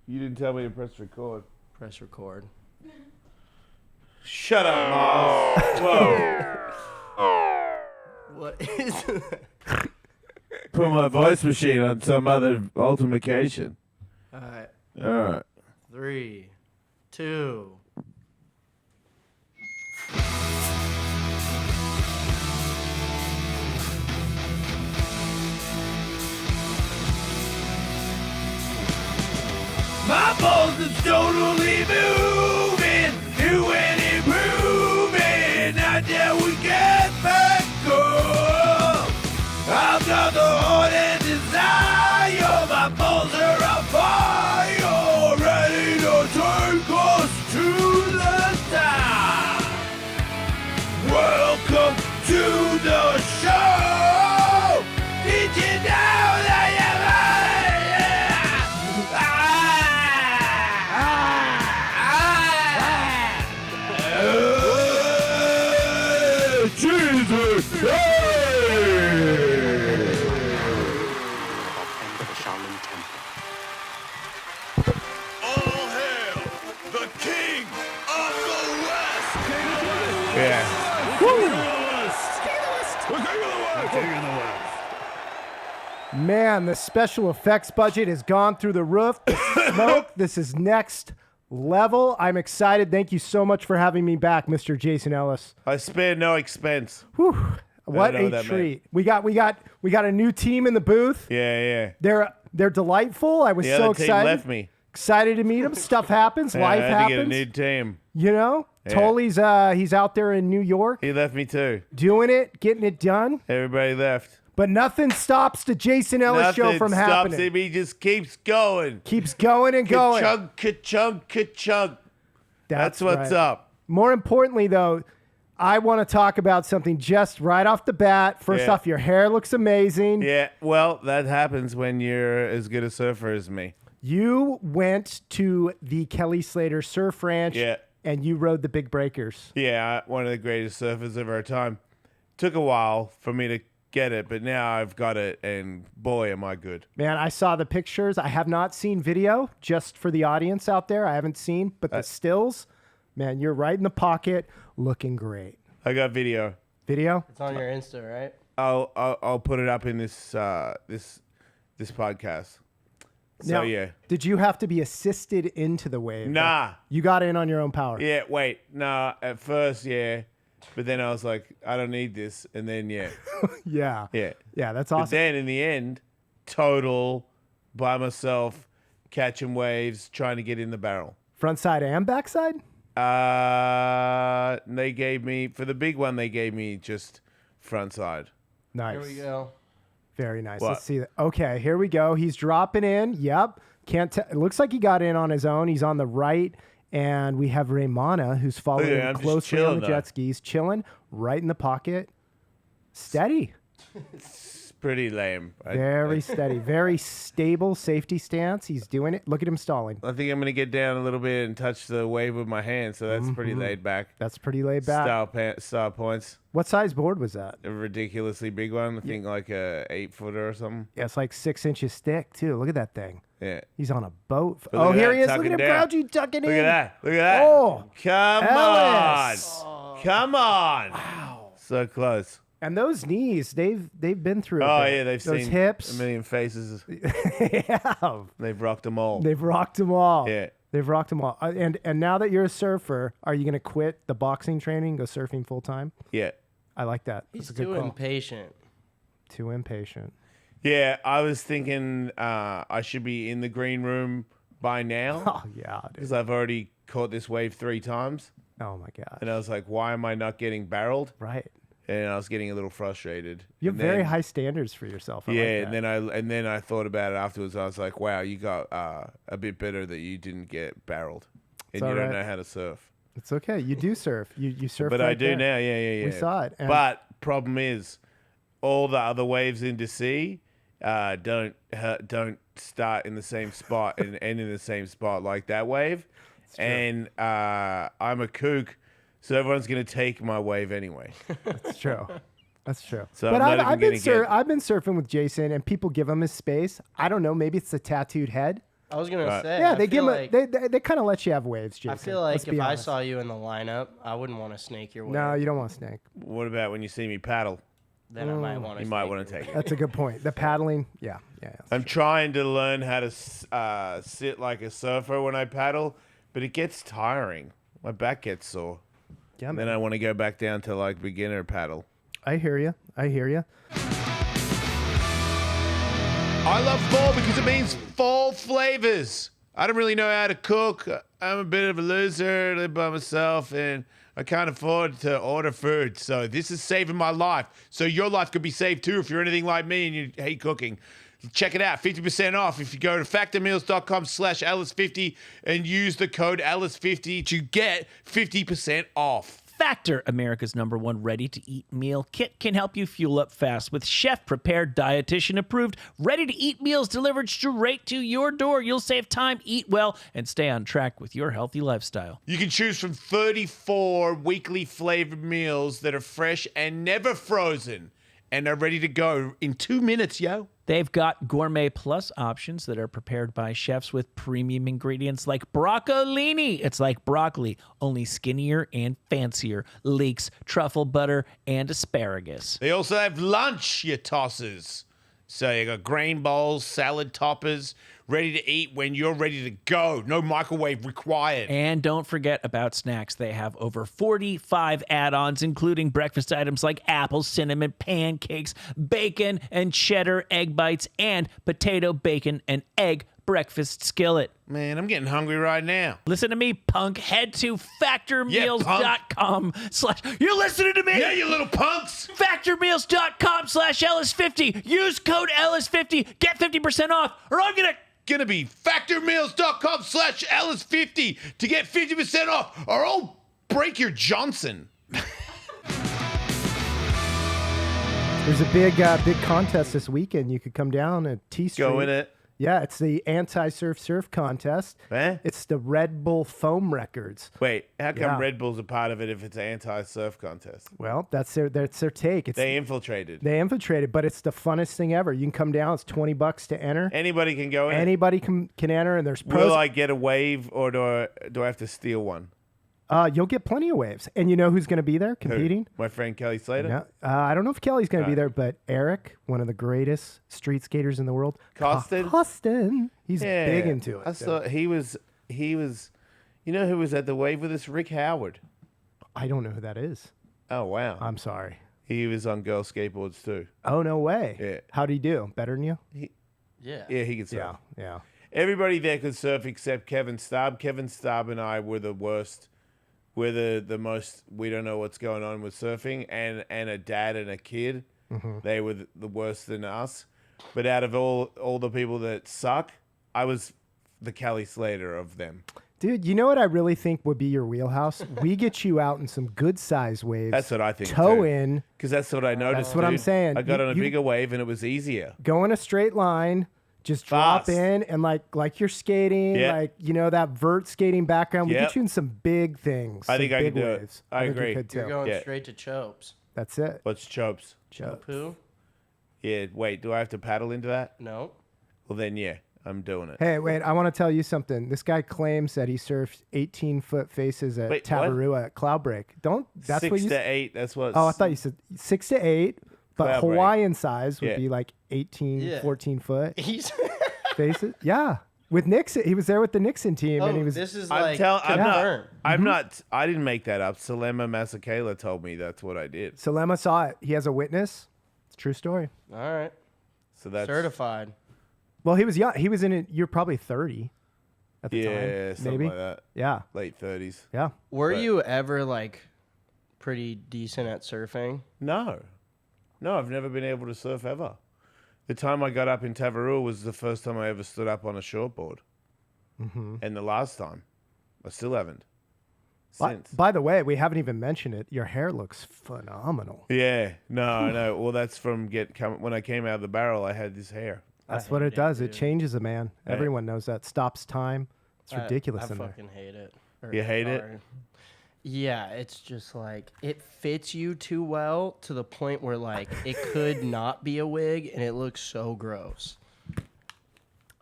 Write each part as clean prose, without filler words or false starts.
You didn't tell me to press record. Press record. Shut up, Miles. Whoa. What is that? Put my voice machine on some other ultimacation. All right. All right. 3, 2. My balls is totally moving, new and improving. Now that we get back up, I've got the heart and desire. My balls are on fire, ready to take us to the top. Welcome to the show. Did you know that Jesus! All hail the King of the West! King of the West! Yeah. King of the West! King of the West! The King of the West! King of the West! Man, the special effects budget has gone through the roof. The smoke, this is next level. I'm excited. Thank you so much for having me back, Mr. Jason Ellis. I spared no expense. Whew. What a treat. We got a new team in the booth. Yeah. They're delightful. I was The so other team excited. left me. Excited to meet them. Stuff happens. Yeah, Life I had happens. to get a new team. You know? Yeah. Tully's he's out there in New York He left me too. doing it, getting it done. Everybody left. But nothing stops the Jason Ellis show from stops happening. him. He just keeps going. Keeps going and going. Ka-chunk, ka-chunk, ka-chunk. That's what's right. up. More importantly, though, I want to talk about something just right off the bat. First Yeah. off, your hair looks amazing. Yeah, well, that happens when you're as good a surfer as me. You went to the Kelly Slater Surf Ranch Yeah. and you rode the big breakers. Yeah, one of the greatest surfers of our time. Took a while for me to get it, but now I've got it, and boy, am I good. Man, I saw the pictures. I have not seen video, just for the audience out there. I haven't seen, but the stills, man, you're right in the pocket, looking great. I got video. Video? It's on your Insta, right? I'll put it up in this podcast. So Now, yeah. Did you have to be assisted into the wave? Nah. You got in on your own power. Yeah, wait. Nah, at first, yeah. But then I was like, I don't need this. And then, yeah. Yeah. Yeah. Yeah, that's But awesome. then in the end, total by myself, catching waves, trying to get in the barrel. Front side and back side? They gave me, for the big one, they gave me just front side. Nice. Here we go. Very nice. What? Let's see that. Okay, here we go. He's dropping in. Yep. Can't tell. It looks like he got in on his own. He's on the right. And we have Raymana, who's following Look at him him, just closely on chilling, the though. jet skis, chilling right in the pocket. Steady. It's pretty lame. Very steady. Very stable safety stance. He's doing it. Look at him stalling. I think I'm going to get down a little bit and touch the wave with my hand, so that's pretty laid back. That's pretty laid back. Style points. What size board was that? A ridiculously big one. I think like a 8-footer or something. Yeah, it's like 6 inches thick, too. Look at that thing. Yeah. He's on a boat. But look Oh, at here that, he is. Look at tucking him down. crouching, tucking Look in. at that. Look at that. Oh, Come Ellis. on. Come on. Wow. So close. And those knees, they've been through. Oh, a bit. yeah. They've those seen hips. a million faces. Yeah. They've rocked them all. They've rocked them all. Yeah. They've rocked them all. And now that you're a surfer, are you going to quit the boxing training, go surfing full time? Yeah. I like that. He's That's a good too call. impatient. Too impatient. Yeah. I was thinking I should be in the green room by now Oh, yeah, dude. because I've already caught this wave 3 times. Oh, my God. And I was like, why am I not getting barreled? Right. And I was getting a little frustrated. You have And very then- high standards for yourself. I Yeah, like that. and then I thought about it afterwards. I was like, wow, you got a bit better that you didn't get barreled, and all you don't right. know how to surf. It's okay. You do surf. You surf. But right I do there. now. Yeah. We saw it. And But problem is, all the other waves into sea don't start in the same spot and end in the same spot like that wave. And I'm a kook, so everyone's gonna take my wave anyway. That's true. That's true. So but I'm not even gonna get- I've been surfing with Jason, and people give him his space. I don't know. Maybe it's the tattooed head. I was gonna say. Yeah, I they give feel them. like, They kind of let you have waves, Jason. I feel like Let's if be I honest. saw you in the lineup, I wouldn't want to snake your way. No, you don't want to snake. What about when you see me paddle? Then I might want to. You might want to take it. That's a good point. The paddling, yeah. I'm trying to learn how to sit like a surfer when I paddle, but it gets tiring. My back gets sore. Yeah, And man. then I want to go back down to like beginner paddle. I hear you. I love fall because it means fall flavors. I don't really know how to cook. I'm a bit of a loser, live by myself, and I can't afford to order food. So this is saving my life. So your life could be saved too if you're anything like me and you hate cooking. Check it out, 50% off if you go to factormeals.com/Ellis50 and use the code Ellis50 to get 50% off. Factor, America's #1 ready-to-eat meal kit, can help you fuel up fast with chef-prepared, dietitian-approved, ready-to-eat meals delivered straight to your door. You'll save time, eat well, and stay on track with your healthy lifestyle. You can choose from 34 weekly flavored meals that are fresh and never frozen and are ready to go in 2 minutes, yo. They've got gourmet plus options that are prepared by chefs with premium ingredients like broccolini. It's like broccoli, only skinnier and fancier. Leeks, truffle butter, and asparagus. They also have lunch, you tossers. So you got grain bowls, salad toppers, ready to eat when you're ready to go. No microwave required. And don't forget about snacks. They have over 45 add-ons, including breakfast items like apples, cinnamon, pancakes, bacon and cheddar egg bites, and potato, bacon, and egg breakfast skillet. Man, I'm getting hungry right now. Listen to me, punk. Head to factormeals.com You're listening to me? Yeah, you little punks. Factormeals.com/Ellis50. Use code Ellis50. Get 50% off, or I'm Gonna be factormeals.com/Ellis50 to get 50% off, or I'll break your Johnson. There's a big contest this weekend. You could come down at T Street. Go in it. Yeah, it's the anti-surf contest. Eh? It's the Red Bull foam records. Wait, how come Yeah. Red Bull's a part of it if it's an anti-surf contest? Well, that's their take. They infiltrated. They infiltrated, but it's the funnest thing ever. You can come down. It's $20 to enter. Anybody can go in. Anybody can enter, and there's pros. Will I get a wave, or do I have to steal one? You'll get plenty of waves. And you know who's going to be there Who? competing? My friend Kelly Slater? No, I don't know if Kelly's going to be there, but Eric, one of the greatest street skaters in the world. Costin? Costin. He's Yeah, big into it. I saw he was, you know who was at the wave with us? Rick Howard. I don't know who that is. Oh, wow. I'm sorry. He was on girl skateboards too. Oh, no way. Yeah. How'd he do? Better than you? Yeah. Yeah, he could surf. Yeah. Everybody there could surf except Kevin Staub. Kevin Staub and I were the worst. We're the most, we don't know what's going on with surfing, and a dad and a kid. Mm-hmm. They were the worse than us. But out of all the people that suck, I was the Kelly Slater of them. Dude, you know what I really think would be your wheelhouse? We get you out in some good size waves. That's what I think. Toe too. in, Because that's what I noticed. That's what I'm dude. saying. I got You- on a you- bigger wave and it was easier. go in a straight line, just drop Fast. in, and like you're skating, Yeah. like, you know, that vert skating background. We Yep. get you in some big things. I some think I big can do it. waves. I think you agree. could You're too. going Yeah. straight to Chopes. That's it. What's chopes? Chopu? Yeah, wait, do I have to paddle into that? No. Well, then, yeah, I'm doing it. Hey, wait, I want to tell you something. This guy claims that he surfed 18-foot faces at Wait, what? Tabarua at Cloudbreak. That's 6 what you to 8, that's what. Oh, I thought you said 6 to 8, but Cloudbreak. Hawaiian size would Yeah. be like 18, Yeah. 14 foot He's. faces. Yeah. With Nixon. He was there with the Nixon team, and he was This is I'm like. not. confirmed. I'm not. I didn't make that up. Salema Masakela told me that's what I did. Salema saw it. He has a witness. It's a true story. All right. So that's Certified. Well, he was young. He was in it. You're probably 30 at the yeah, time. something Maybe. like that. Yeah. Late 30s. Yeah. Were But- you ever like pretty decent at surfing? No, I've never been able to surf ever. The time I got up in Tavarua was the first time I ever stood up on a shortboard, and the last time, I still haven't. Since. By the way, we haven't even mentioned it. Your hair looks phenomenal. Yeah, no. Well, that's from when I came out of the barrel. I had this hair. That's what it does. It changes a man. Everyone knows that. Stops time. It's ridiculous I in there. fucking hate it. You hate it? Sorry. Yeah, it's just like it fits you too well to the point where like it could not be a wig and it looks so gross.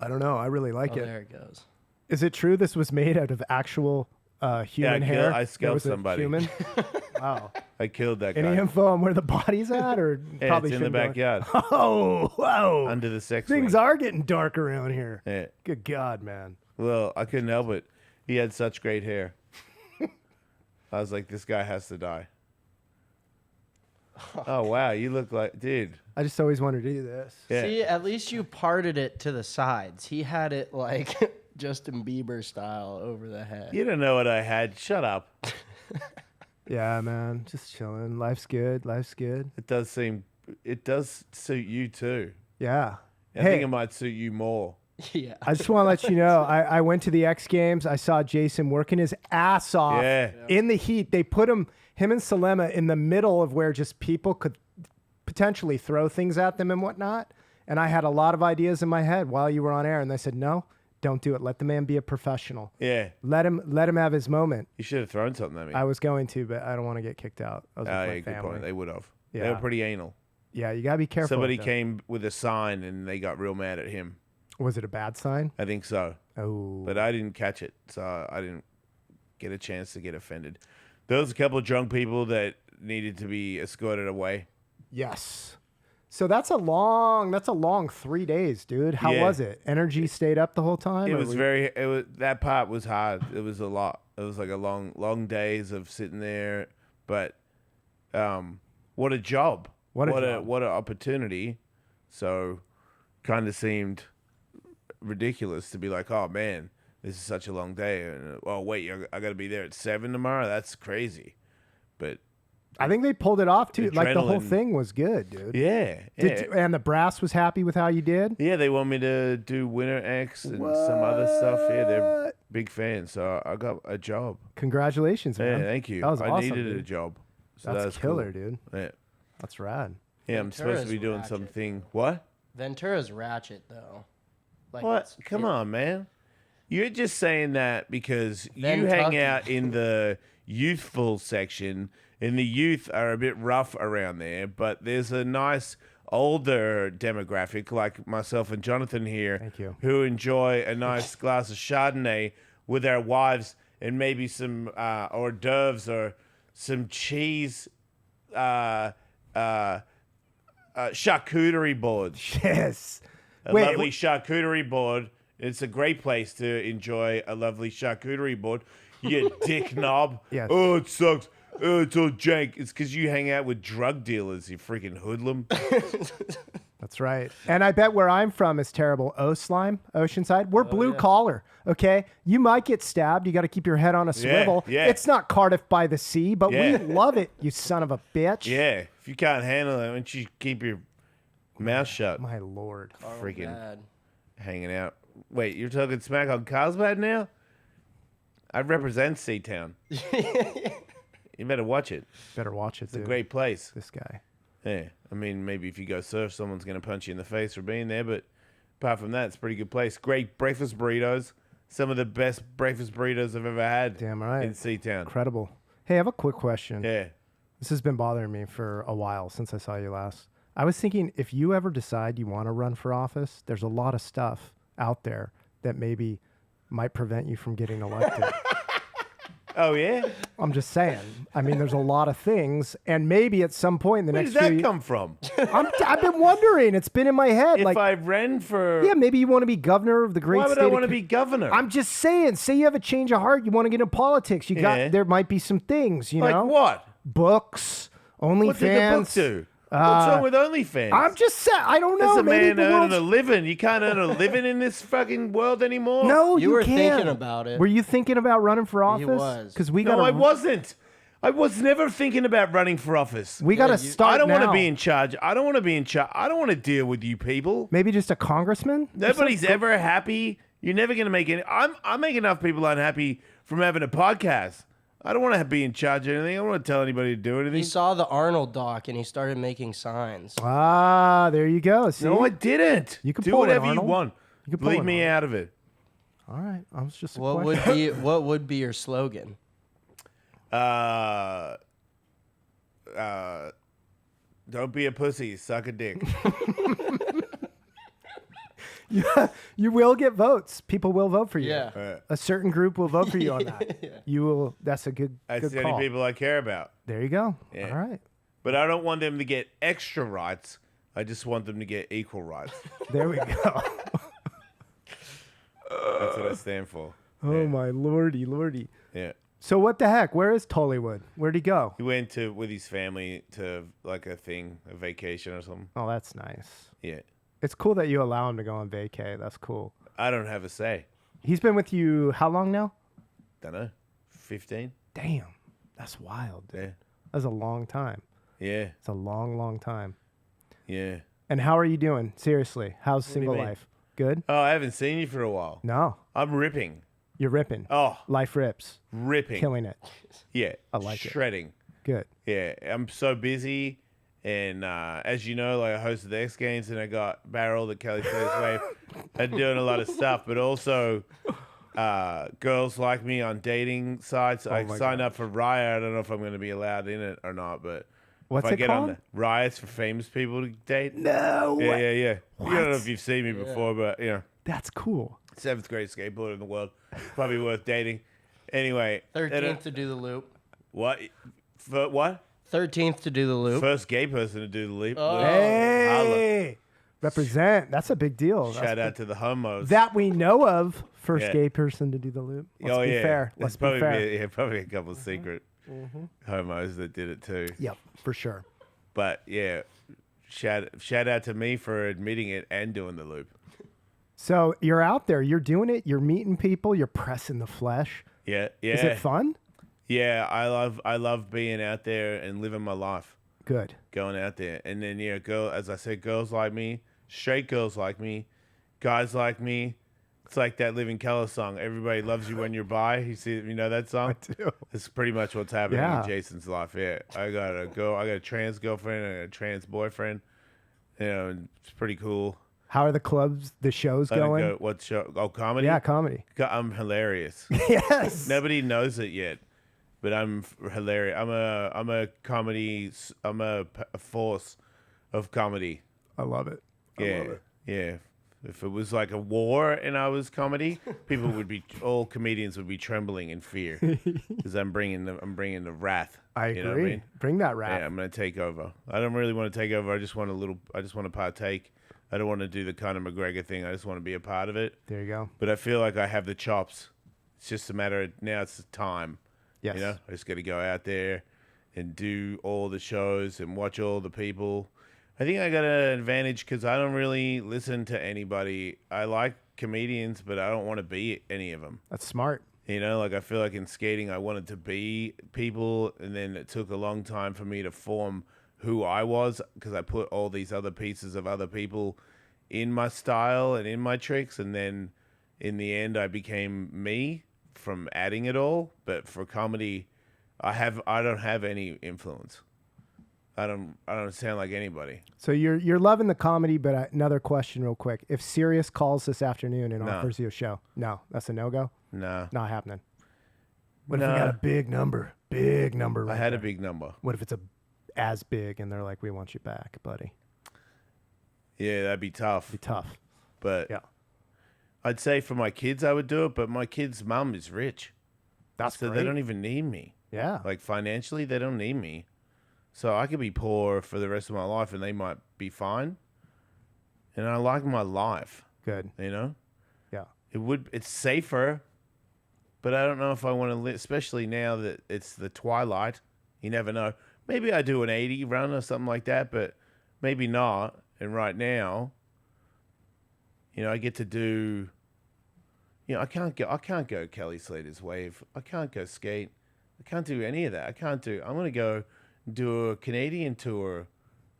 I don't know. I really like Oh, it. there it goes. Is it true this was made out of actual human hair? I There scalped was a somebody. Human? Wow. I killed that Any guy. info on where the body's at, or Yeah, probably it's in the shouldn't go- backyard. Oh, whoa! Under the sex Things wing. are getting dark around here. Yeah. Good God, man. Well, I couldn't help it. He had such great hair. I was like, this guy has to die. Oh, wow. You look like... Dude. I just always wanted to do this. Yeah. See, at least you parted it to the sides. He had it like Justin Bieber style over the head. You don't know what I had. Shut up. Yeah, man. Just chilling. Life's good. Life's good. It does seem... It does suit you, too. Yeah. I think it might suit you more. Yeah. I just want to let you know, I went to the X Games. I saw Jason working his ass off in the heat. They put him and Salema in the middle of where just people could potentially throw things at them and whatnot. And I had a lot of ideas in my head while you were on air. And they said, no, don't do it. Let the man be a professional. Yeah. Let him have his moment. You should have thrown something at me. I was going to, but I don't want to get kicked out. I was with my yeah, good family. point. They would have. They Yeah. were pretty anal. Yeah, you got to be careful. Somebody with them. came with a sign and they got real mad at him. Was it a bad sign? I think so. Oh. But I didn't catch it, so I didn't get a chance to get offended. There was a couple of drunk people that needed to be escorted away. Yes. So that's a long 3 days, dude. How Yeah. was it? Energy stayed up the whole time? It or was that part was hard. It was a lot. It was like a long days of sitting there. But what a job. What a job. What an opportunity. So kind of seemed ridiculous to be like, oh man, this is such a long day. And oh wait, I got to be there at 7 tomorrow. That's crazy. But I think they pulled it off too. Like the whole Adrenaline. thing was good, dude. yeah, And the brass was happy with how you did. yeah, they want me to do Winter X and some other stuff. Yeah, they're big fans. So I got a job. Congratulations, Yeah, man. thank you. That was I awesome, needed dude. a job. So That's that was killer, cool. dude. Yeah. That's rad. Yeah, I'm supposed to be Ventura's doing ratchet. something. What? Ventura's ratchet though. Like What? it's- Come it- on, man. You're just saying that because you Ventucky. hang out in the youthful section, and the youth are a bit rough around there, but there's a nice older demographic like myself and Jonathan here Thank you. who enjoy a nice glass of Chardonnay with our wives and maybe some hors d'oeuvres or some cheese charcuterie boards. Yes. A lovely charcuterie board. It's a great place to enjoy a lovely charcuterie board. You dick knob. Yes. Oh, it sucks. Oh, it's all jank. It's because you hang out with drug dealers, you freaking hoodlum. That's right. And I bet where I'm from is terrible. Slime, Oceanside. We're blue collar, okay? You might get stabbed. You got to keep your head on a swivel. yeah. It's not Cardiff by the Sea, but Yeah. we love it, you son of a bitch. Yeah. If you can't handle it, why don't you keep your mouth shut? My Lord. Freaking Bad. hanging out. Wait, you're talking smack on Carlsbad now? I represent Seatown. You better watch it. Better watch it, It's a dude. great place. This guy. Yeah, I mean, maybe if you go surf, someone's going to punch you in the face for being there. But apart from that, it's a pretty good place. Great breakfast burritos. Some of the best breakfast burritos I've ever had. Damn right. In Seatown. Incredible. Hey, I have a quick question. Yeah. This has been bothering me for a while since I saw you last. I was thinking if you ever decide you want to run for office, there's a lot of stuff out there that maybe might prevent you from getting elected. Oh, yeah? I'm just saying. I mean, there's a lot of things, and maybe at some point in the Where next did that few come from? I've been wondering. It's been in my head. If like, I ran for... yeah, maybe you want to be governor of the great why would state I of want to be governor? I'm just saying. Say you have a change of heart. You want to get into politics. You Yeah. got. There might be some things. You like know, what? books, OnlyFans. What did the book do? What's wrong with OnlyFans? I'm just saying. I don't know. As a maybe man the earning world's- a living, you can't earn a living in this fucking world anymore. No, You were can't. thinking about it. Were you thinking about running for office? was. Because we No, got. I wasn't. I was never thinking about running for office. We got to start. I don't want to now. be in charge. I don't want to be in charge. I don't want to deal with you people. Maybe just a congressman. Nobody's ever happy. You're never going to make any. I make enough people unhappy from having a podcast. I don't want to be in charge of anything. I don't want to tell anybody to do anything. He saw the Arnold doc and he started making signs. Ah, there you go. See? No, I didn't. You can do pull it, whatever you Arnold. want. You can pull Leave it, me Arnold. out of it. All right. I was just. A What question. would be your slogan? Don't be a pussy. Suck a dick. You will get votes. People will vote for you. Yeah. A certain group will vote for you on that. You will. That's a good. That's good the call. only people I care about. There you go. Yeah. All right. But I don't want them to get extra rights. I just want them to get equal rights. There we go. That's what I stand for. Oh my lordy. Yeah. So what the heck? Where is Tollywood? Where'd he go? He went with his family to like a vacation or something. Oh, that's nice. Yeah. It's cool that you allow him to go on vacay. That's cool. I don't have a say. He's been with you how long now? Don't know. 15? Damn. That's wild. Dude. Yeah. That's a long time. Yeah. It's a long time. Yeah. And how are you doing? Seriously, how's do you single mean? life? Good? Oh, I haven't seen you for a while. No. I'm ripping. You're ripping. Oh, Life rips. ripping. Killing it. Yeah. I like it. Shredding. Good. Yeah. I'm so busy. And as you know, like I hosted the X Games and I got barreled at Kelly Slater's Wave. I'm doing a lot of stuff, but also girls like me on dating sites. I my signed up for Riot. I don't know if I'm going to be allowed in it or not, but What's if I it get called? on the Riots for famous people to date. No. Yeah. I don't know What? if you've seen me before, but you know, That's cool. 7th grade skateboarder in the world, probably worth dating. Anyway, 13th to do the loop. what? For what? 13th to do the loop. First gay person to do the leap. Hey. Represent. That's a big deal. Shout out to the homos. That we know of. First Yeah. gay person to do the loop. Let's be fair. There's Let's be probably fair. probably a couple secret homos that did it too. Yep, for sure. But yeah, shout out to me for admitting it and doing the loop. So you're out there. You're doing it. You're meeting people. You're pressing the flesh. Yeah. Is it fun? Yeah, I love being out there and living my life. Good. Going out there. And then as I said, girls like me, straight girls like me, guys like me. It's like that Living Colour song. Everybody loves you when you're bi. You know that song? I do. It's pretty much what's happening Yeah. in Jason's life. Yeah. I got a trans girlfriend and a trans boyfriend. You know, and it's pretty cool. How are the clubs, the shows Let it going? go. What show? Oh, comedy? Yeah, comedy. I'm hilarious. Yes. Nobody knows it yet, but I'm hilarious. I'm a comedy. I'm a force of comedy. I love it. Yeah. If it was like a war and I was comedy, all comedians would be trembling in fear because I'm bringing the wrath. I agree. You know what I mean? Bring that rap. Yeah, I'm gonna take over. I don't really want to take over. I just want to partake. I don't want to do the Conor McGregor thing. I just want to be a part of it. There you go. But I feel like I have the chops. It's just a matter of now. It's the time. Yes. You know, I just got to go out there and do all the shows and watch all the people. I think I got an advantage because I don't really listen to anybody. I like comedians, but I don't want to be any of them. That's smart. You know, like I feel like in skating, I wanted to be people, and then it took a long time for me to form who I was because I put all these other pieces of other people in my style and in my tricks, and then in the end, I became me from adding it all. But for comedy, I don't have any influence. I don't sound like anybody. So you're loving the comedy, but another question real quick. If Sirius calls this afternoon and offers you a show, no, that's a no-go? No. Not happening. What if we got a big number? Big number right I had there? a big number. What if it's as big and they're like, we want you back, buddy? Yeah, that'd be tough. Be tough. But Yeah. I'd say for my kids, I would do it, but my kid's mum is rich. That's So great. they don't even need me. Yeah. Like financially, they don't need me. So I could be poor for the rest of my life and they might be fine. And I like my life, Good. you know? Yeah. It's safer, but I don't know if I want to live, especially now that it's the twilight. You never know. Maybe I do an 80 run or something like that, but maybe not. And right now, you know, I get to do, you know, I can't go Kelly Slater's Wave. I can't go skate. I can't do any of that. I'm going to go do a Canadian tour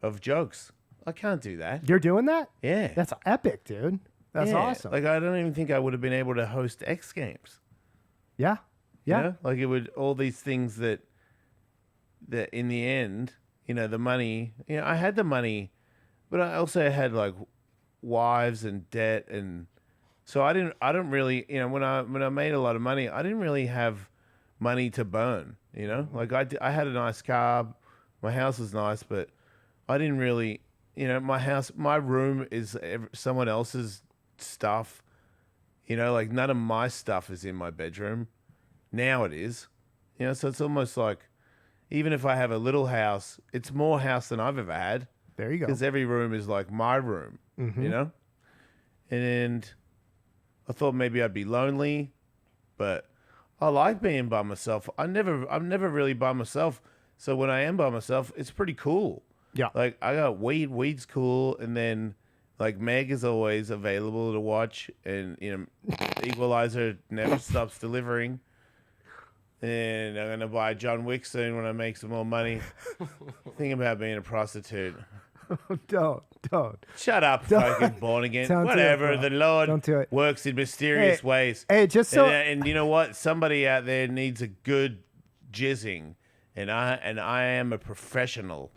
of jokes. I can't do that. You're doing that? Yeah. That's epic, dude. That's Yeah. awesome. Like, I don't even think I would have been able to host X Games. yeah. Yeah. You know? Like, it would, all these things that in the end, you know, the money, you know, I had the money, but I also had like wives and debt. And so I don't really, you know, when I made a lot of money, I didn't really have money to burn, you know, like I had a nice car, my house was nice, but I didn't really, you know, my room is someone else's stuff. You know, like none of my stuff is in my bedroom. Now it is. You know, so it's almost like even if I have a little house, it's more house than I've ever had. There you go. Because every room is like my room, you know? And I thought maybe I'd be lonely, but I like being by myself. I'm never really by myself. So when I am by myself, it's pretty cool. Yeah. Like I got weed. Weed's cool. And then like Meg is always available to watch. And, you know, Equalizer never stops delivering. And I'm going to buy John Wick soon when I make some more money. Think about being a prostitute. Don't. Shut up, fucking born again. Don't do it, Whatever. bro. The Lord Don't do it. works in mysterious ways. Hey, just so And you know what? Somebody out there needs a good jizzing, and I am a professional.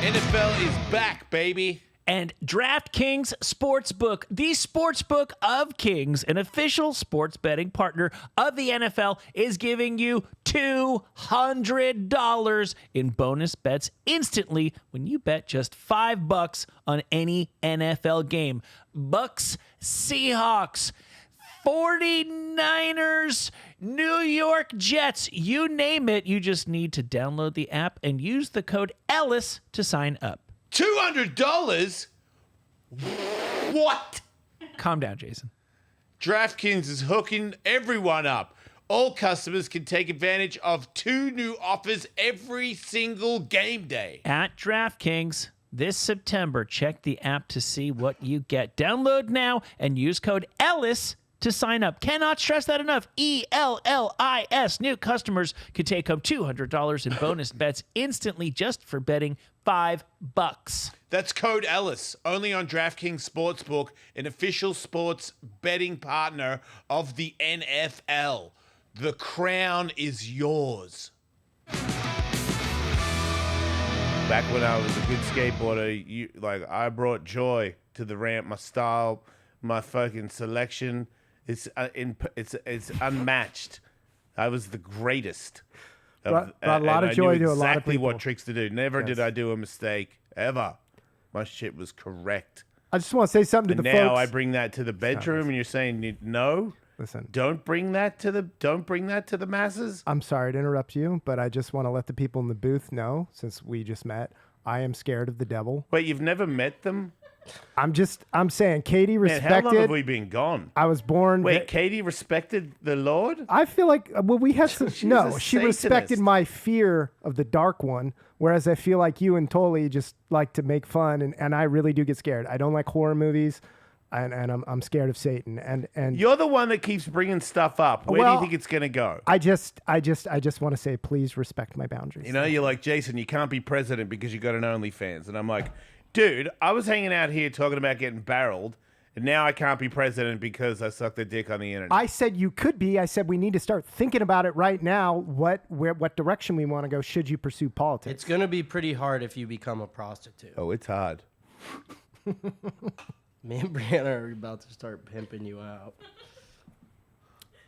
NFL is back, baby. And Draftkings Sportsbook, the sportsbook of kings, an official sports betting partner of the NFL, is giving you $200 in bonus bets instantly when you bet just $5 on any NFL game. Bucks, Seahawks, 49ers, New York Jets, you name it. You just need to download the app and use the code Ellis to sign up. $200? What? Calm down, Jason. DraftKings is hooking everyone up. All customers can take advantage of 2 new offers every single game day. At DraftKings this September, check the app to see what you get. Download now and use code Ellis to sign up. Cannot stress that enough. ELLIS. New customers could take home $200 in bonus bets instantly just for betting $5. That's code Ellis, only on DraftKings Sportsbook, an official sports betting partner of the NFL. The crown is yours. Back when I was a good skateboarder, I brought joy to the ramp. My style, my fucking selection, it's unmatched. I was the greatest. Brought a lot of joy to a lot of exactly people. what tricks to do. Never did I do a mistake ever. My shit was correct. I just want to say something to And the now folks. I bring that to the bedroom, and you're saying no. Listen, Don't bring that to the masses. I'm sorry to interrupt you, but I just want to let the people in the booth know, since we just met, I am scared of the devil. Wait, you've never met them? I'm saying Katie Man, respected. how long have we been gone? I was born. Wait, Katie respected the Lord? I feel like we had some. No, a she respected Satanist. my fear of the dark one, whereas I feel like you and Tully just like to make fun, and I really do get scared. I don't like horror movies, and I'm scared of Satan. And You're the one that keeps bringing stuff up. Where do Well, you think it's going to go? I just want to say, please respect my boundaries. You know, you're like, Jason, you can't be president because you got an OnlyFans. And I'm like, dude, I was hanging out here talking about getting barreled, and now I can't be president because I sucked a dick on the internet. I said you could be. I said we need to start thinking about it right now. What direction we want to go? Should you pursue politics? It's going to be pretty hard if you become a prostitute. Oh, it's hard. Me and Brianna are about to start pimping you out.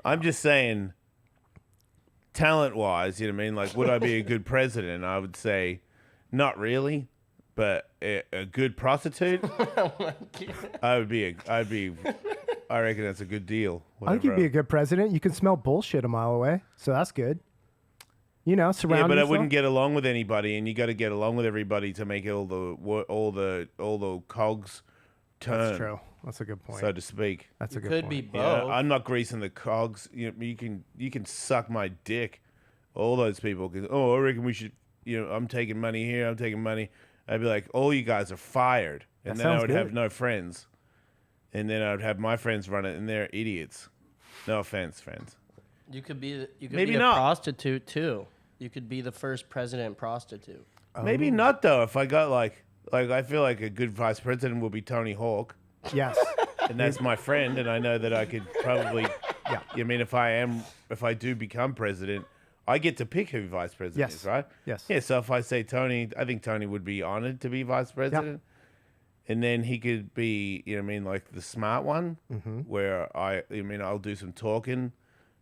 I'm just saying, talent-wise, you know what I mean? Like, would I be a good president? I would say, not really, but a good prostitute. I reckon that's a good deal. I think you'd be a good president. You can smell bullshit a mile away, so that's good. You know, surround Yeah, but I yourself. wouldn't get along with anybody, and you got to get along with everybody to make all the cogs turn. That's true. That's a good point. So to speak. That's a You good could point. be both. Yeah, I'm not greasing the cogs. You can suck my dick. All those people can. Oh, I reckon we should. I'm taking money here. I'm taking money. I'd be like, all you guys are fired, and That then I sounds would good. have no friends, and then I would have my friends run it, and they're idiots. No offense, friends. You could be Maybe a not. prostitute too. You could be the first president prostitute. Maybe not though. If I got like I feel like a good vice president would be Tony Hawk. Yes. And that's my friend, and I know that I could probably. Yeah. I mean, if I do become president, I get to pick who vice president Yes. is, right? Yes. Yeah. So if I say Tony, I think Tony would be honored to be vice president, and then he could be, like the smart one, where I'll do some talking,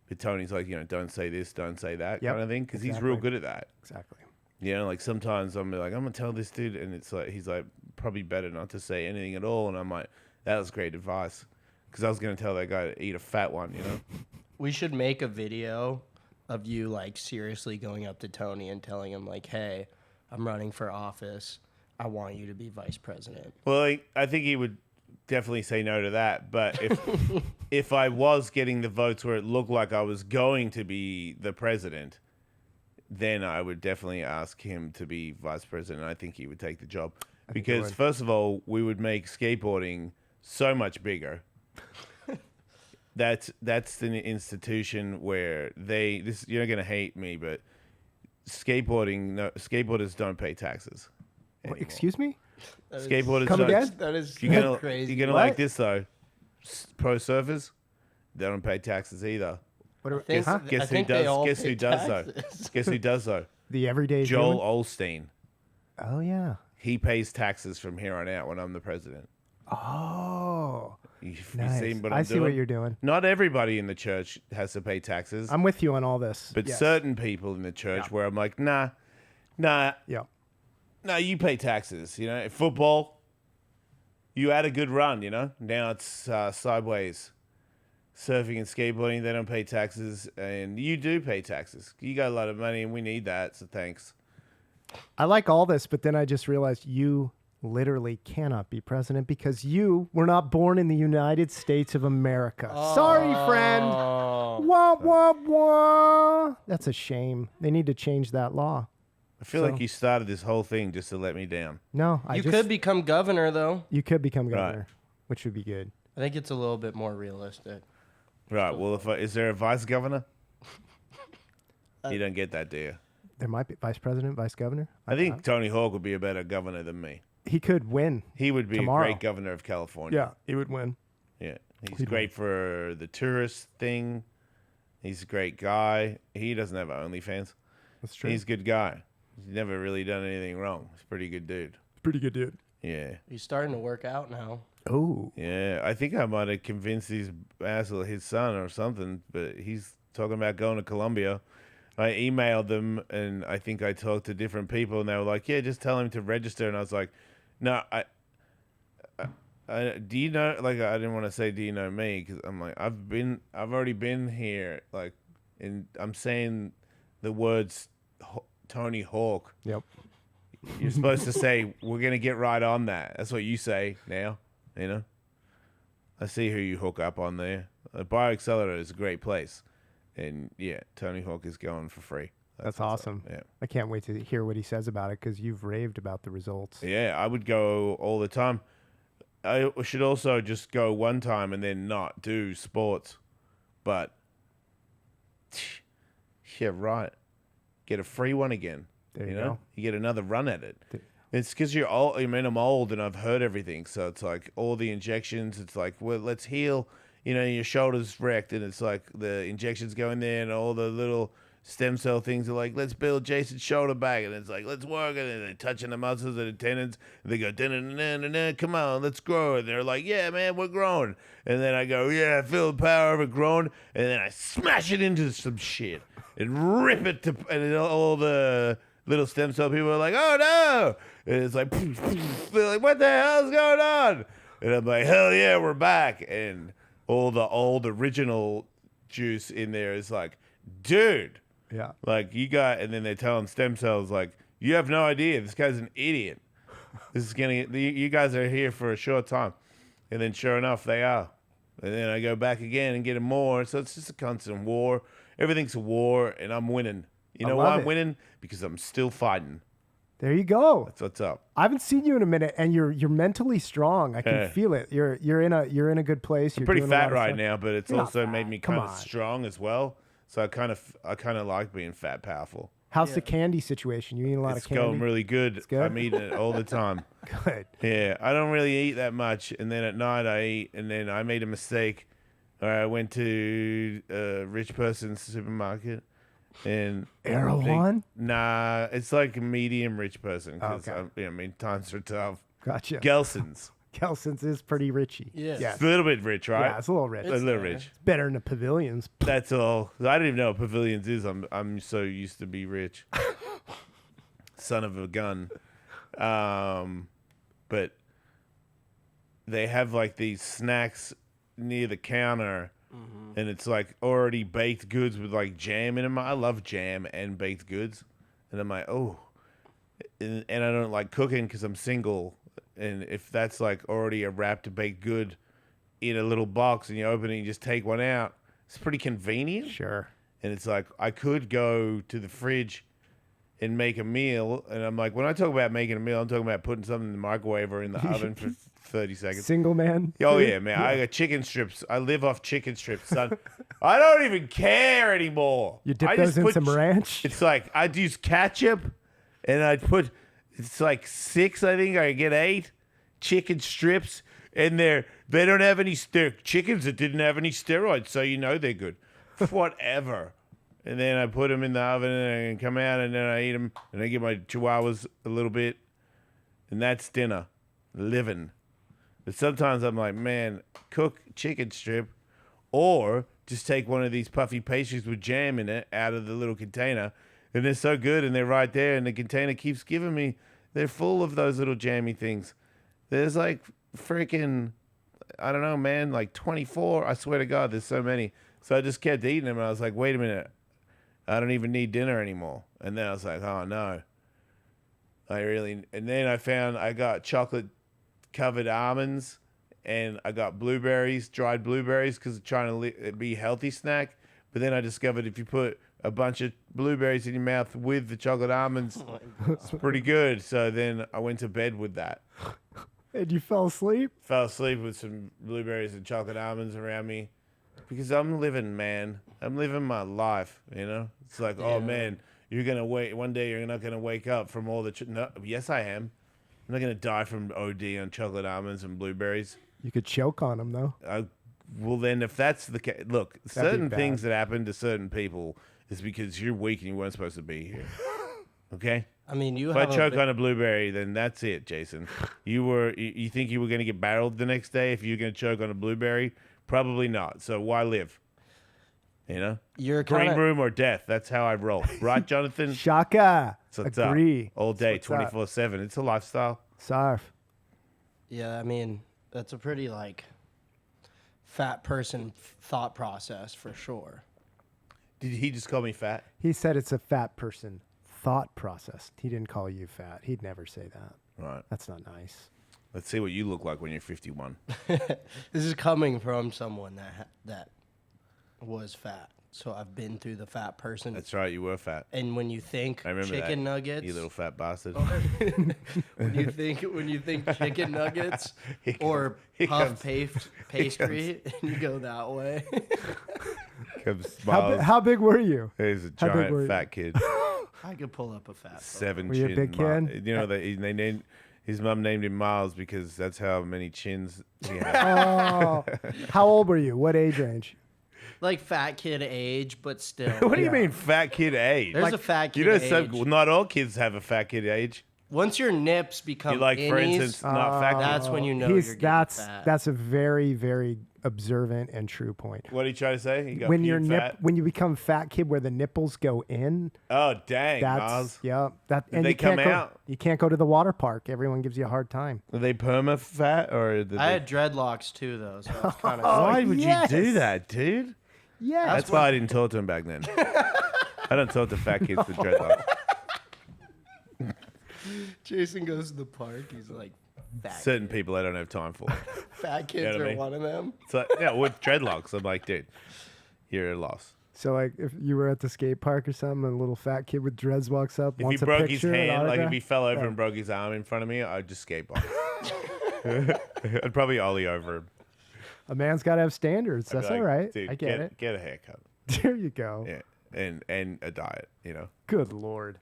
but Tony's like, don't say this, don't say that, Yep. kind of thing, because he's real good at that. Exactly. Like sometimes I'm like, I'm gonna tell this dude, and it's like he's like, probably better not to say anything at all. And I'm like, that was great advice. Because I was going to tell that guy to eat a fat one, you know? We should make a video of you, like, seriously going up to Tony and telling him, like, hey, I'm running for office. I want you to be vice president. Well, I think he would definitely say no to that. But if I was getting the votes where it looked like I was going to be the president, then I would definitely ask him to be vice president. I think he would take the job. Because, first of all, we would make skateboarding so much bigger. That's an institution where you're going to hate me, but skateboarders don't pay taxes. Excuse me? Skateboarders Come don't. again? That is crazy. You're gonna like this though. Pro surfers, they don't pay taxes either. Guess who does though? Guess who does though? The everyday Joel human? Osteen. Oh yeah. He pays taxes from here on out when I'm the president. Oh. You've Nice. seen what I I'm see doing? what you're doing. Not everybody in the church has to pay taxes, I'm with you on all this. but Yes. certain people in the church where I'm like, nah, Yeah. no, you pay taxes. You know, football, you had a good run, you know. Now it's sideways. Surfing and skateboarding, they don't pay taxes, and you do pay taxes. You got a lot of money, and we need that, so thanks. I like all this, but then I just realized you literally cannot be president because you were not born in the United States of America. Sorry, friend. Wah, wah, wah. That's a shame. They need to change that law. I feel like you started this whole thing just to let me down. No, You could become governor, though. You could become Right. governor, which would be good. I think it's a little bit more realistic. Right, well, is there a vice governor? You don't get that, do you? There might be vice president, vice governor. I think Tony Hawk would be a better governor than me. He could win. He would be Tomorrow. a great governor of California. Yeah, he would win. Yeah, he's great for the tourist thing. He's a great guy. He doesn't have OnlyFans. That's true. He's a good guy. He's never really done anything wrong. He's a pretty good dude. Pretty good dude. Yeah. He's starting to work out now. Oh. Yeah, I think I might have convinced his son or something, but he's talking about going to Colombia. I emailed them, and I think I talked to different people, and they were like, yeah, just tell him to register. And I was like, no, do you know, like, I didn't want to say, do you know me? Because I'm like, I've already been here, like, and I'm saying the words Tony Hawk. Yep. You're supposed to say, we're going to get right on that. That's what you say now, you know? I see who you hook up on there. BioAccelerator is a great place. And, yeah, Tony Hawk is going for free. That's awesome. Yeah. I can't wait to hear what he says about it because you've raved about the results. Yeah, I would go all the time. I should also just go one time and then not do sports. But, yeah, right. Get a free one again. There you know? go. You get another run at it. It's because you're old. I mean, I'm old and I've heard everything. So it's like all the injections. It's like, well, let's heal. You know, your shoulder's wrecked, and it's like the injections go in there, and all the little stem cell things are like, let's build Jason's shoulder back, and it's like, let's work it, and they're touching the muscles and the tendons, and they go, da-na-na-na-na, come on, let's grow, and they're like, yeah, man, we're growing, and then I go, yeah, I feel the power of it growing, and then I smash it into some shit, and rip it to, and then all the little stem cell people are like, oh no, and it's like, they're like, what the hell's going on? And I'm like, hell yeah, we're back, and all the old original juice in there is like, dude, Yeah. like you got, and then they're telling stem cells like, you have no idea, this guy's an idiot. This is you guys are here for a short time, and then sure enough they are, and then I go back again and get them more. So it's just a constant war. Everything's a war, and I'm winning. You know why I'm winning? Because I'm still fighting. There you go. That's what's up. I haven't seen you in a minute, and you're mentally strong. I can Yeah. feel it. You're in a good place. I'm You're pretty doing a lot fat of right stuff. now, but it's You're not also fat. made me Come kind of on. strong as well. So I kind of like being fat, powerful. How's the candy situation? You eat a lot It's of candy. going really good. good? I'm eating it all the time. Good. Yeah, I don't really eat that much, and then at night I eat, and then I made a mistake. I went to a rich person's supermarket, and Erewhon? Nah, it's like a medium rich person. Cause Okay. I mean, times are tough. Gotcha. Gelson's. Gelson's is pretty richy. Yeah. Yeah. It's a little bit rich, right? Yeah, it's a little rich. a little there. rich. It's better than the pavilions. That's all. I didn't even know what pavilions is. I'm so used to be rich. Son of a gun. but they have like these snacks near the counter, and it's like already baked goods with like jam in them. I love jam and baked goods, and I'm like, oh, and I don't like cooking because I'm single, and if that's like already a wrapped baked good in a little box and you open it and you just take one out, it's pretty convenient. Sure. And it's like I could go to the fridge and make a meal, and I'm like, when I talk about making a meal, I'm talking about putting something in the microwave or in the oven for 30 seconds. Single man. Oh yeah, man! I got chicken strips. I live off chicken strips, son. I don't even care anymore. You dip I those just in put some ranch. It's like I'd use ketchup, and I'd put. It's like 6, I think. I get 8 chicken strips, and they don't have any chickens that didn't have any steroids, so you know they're good. Whatever. And then I put them in the oven and come out, and then I eat them, and I give my chihuahuas a little bit, and that's dinner, living. But sometimes I'm like, man, cook chicken strip, or just take one of these puffy pastries with jam in it out of the little container, and they're so good, and they're right there, and the container keeps giving me. They're full of those little jammy things. There's like freaking, I don't know, man, like 24. I swear to God, there's so many. So I just kept eating them, and I was like, wait a minute. I don't even need dinner anymore. And then I was like, oh, no. And then I found I got chocolate-covered almonds, and I got blueberries, dried blueberries, because I'm trying to be a healthy snack. But then I discovered if you put a bunch of blueberries in your mouth with the chocolate almonds, it's pretty good. So then I went to bed with that. And you fell asleep? Fell asleep with some blueberries and chocolate almonds around me. Because I'm living, man. I'm living my life, you know? It's like, oh, man, you're going to wait. One day you're not going to wake up from all the... No, yes, I am. I'm not going to die from OD on chocolate almonds and blueberries. You could choke on them, though. Well, then, if that's the case... Look, That'd be certain bad. things that happen to certain people is because you're weak and you weren't supposed to be here. Okay? I mean, If I choke on a blueberry, then that's it, Jason. You think you were going to get barreled the next day if you're going to choke on a blueberry? Probably not. So why live? You know? You're Green kinda, room or death. That's how I roll. Right, Jonathan? Shaka. So what's Agree. up? All day, That's what's up. 24/7. It's a lifestyle. Sarf. Yeah, I mean, that's a pretty, like, fat person thought process for sure. Did he just call me fat? He said it's a fat person thought process. He didn't call you fat. He'd never say that. Right. That's not nice. Let's see what you look like when you're 51. This is coming from someone that was fat. So I've been through the fat person. That's right. You were fat. And when you think I remember chicken that, nuggets, you little fat bastard. when you think chicken nuggets Here or comes- puff pastry, and you go that way. Comes Smiles. How big were you? He's a how big were giant you? fat kid. I could pull up a fat. 7 Were you a chin. big kid? You know, they named his mom named him Miles because that's how many chins he had. Oh, how old were you? What age range? Like fat kid age, but still. What do you Yeah. mean fat kid age? There's a fat kid You know, age. not all kids have a fat kid age. Once your nips become You like, for innies, instance, not fat kids. that's when you know you're getting fat. That's a very, very observant and true point. What are you trying to say? You got When your pube fat? when you become fat kid where the nipples go in, Oh, dang, that's Miles. yeah. That Did and they you can't come go, out? You can't go to the water park. Everyone gives you a hard time. Are they perma fat or? Did I they... had dreadlocks too, though. So that's kind of. Why would yes. you do that, dude? Yeah, That's why I didn't talk to him back then. I don't talk to fat kids with dreadlocks. Jason goes to the park. He's like, Certain people I don't have time for. fat kids know what I are mean? one of them. It's like, yeah, with dreadlocks, I'm like, dude, you're at a loss. So like if you were at the skate park or something, and a little fat kid with dreads walks up, If he wants a broke his picture, an hand, like if autograph? he fell over and broke his arm in front of me, I'd just skateboard. I'd probably ollie over him. A man's got to have standards. I'd be That's like, all right. Dude, I get it. Get a haircut. There you go. Yeah, and a diet. You know. Good Lord.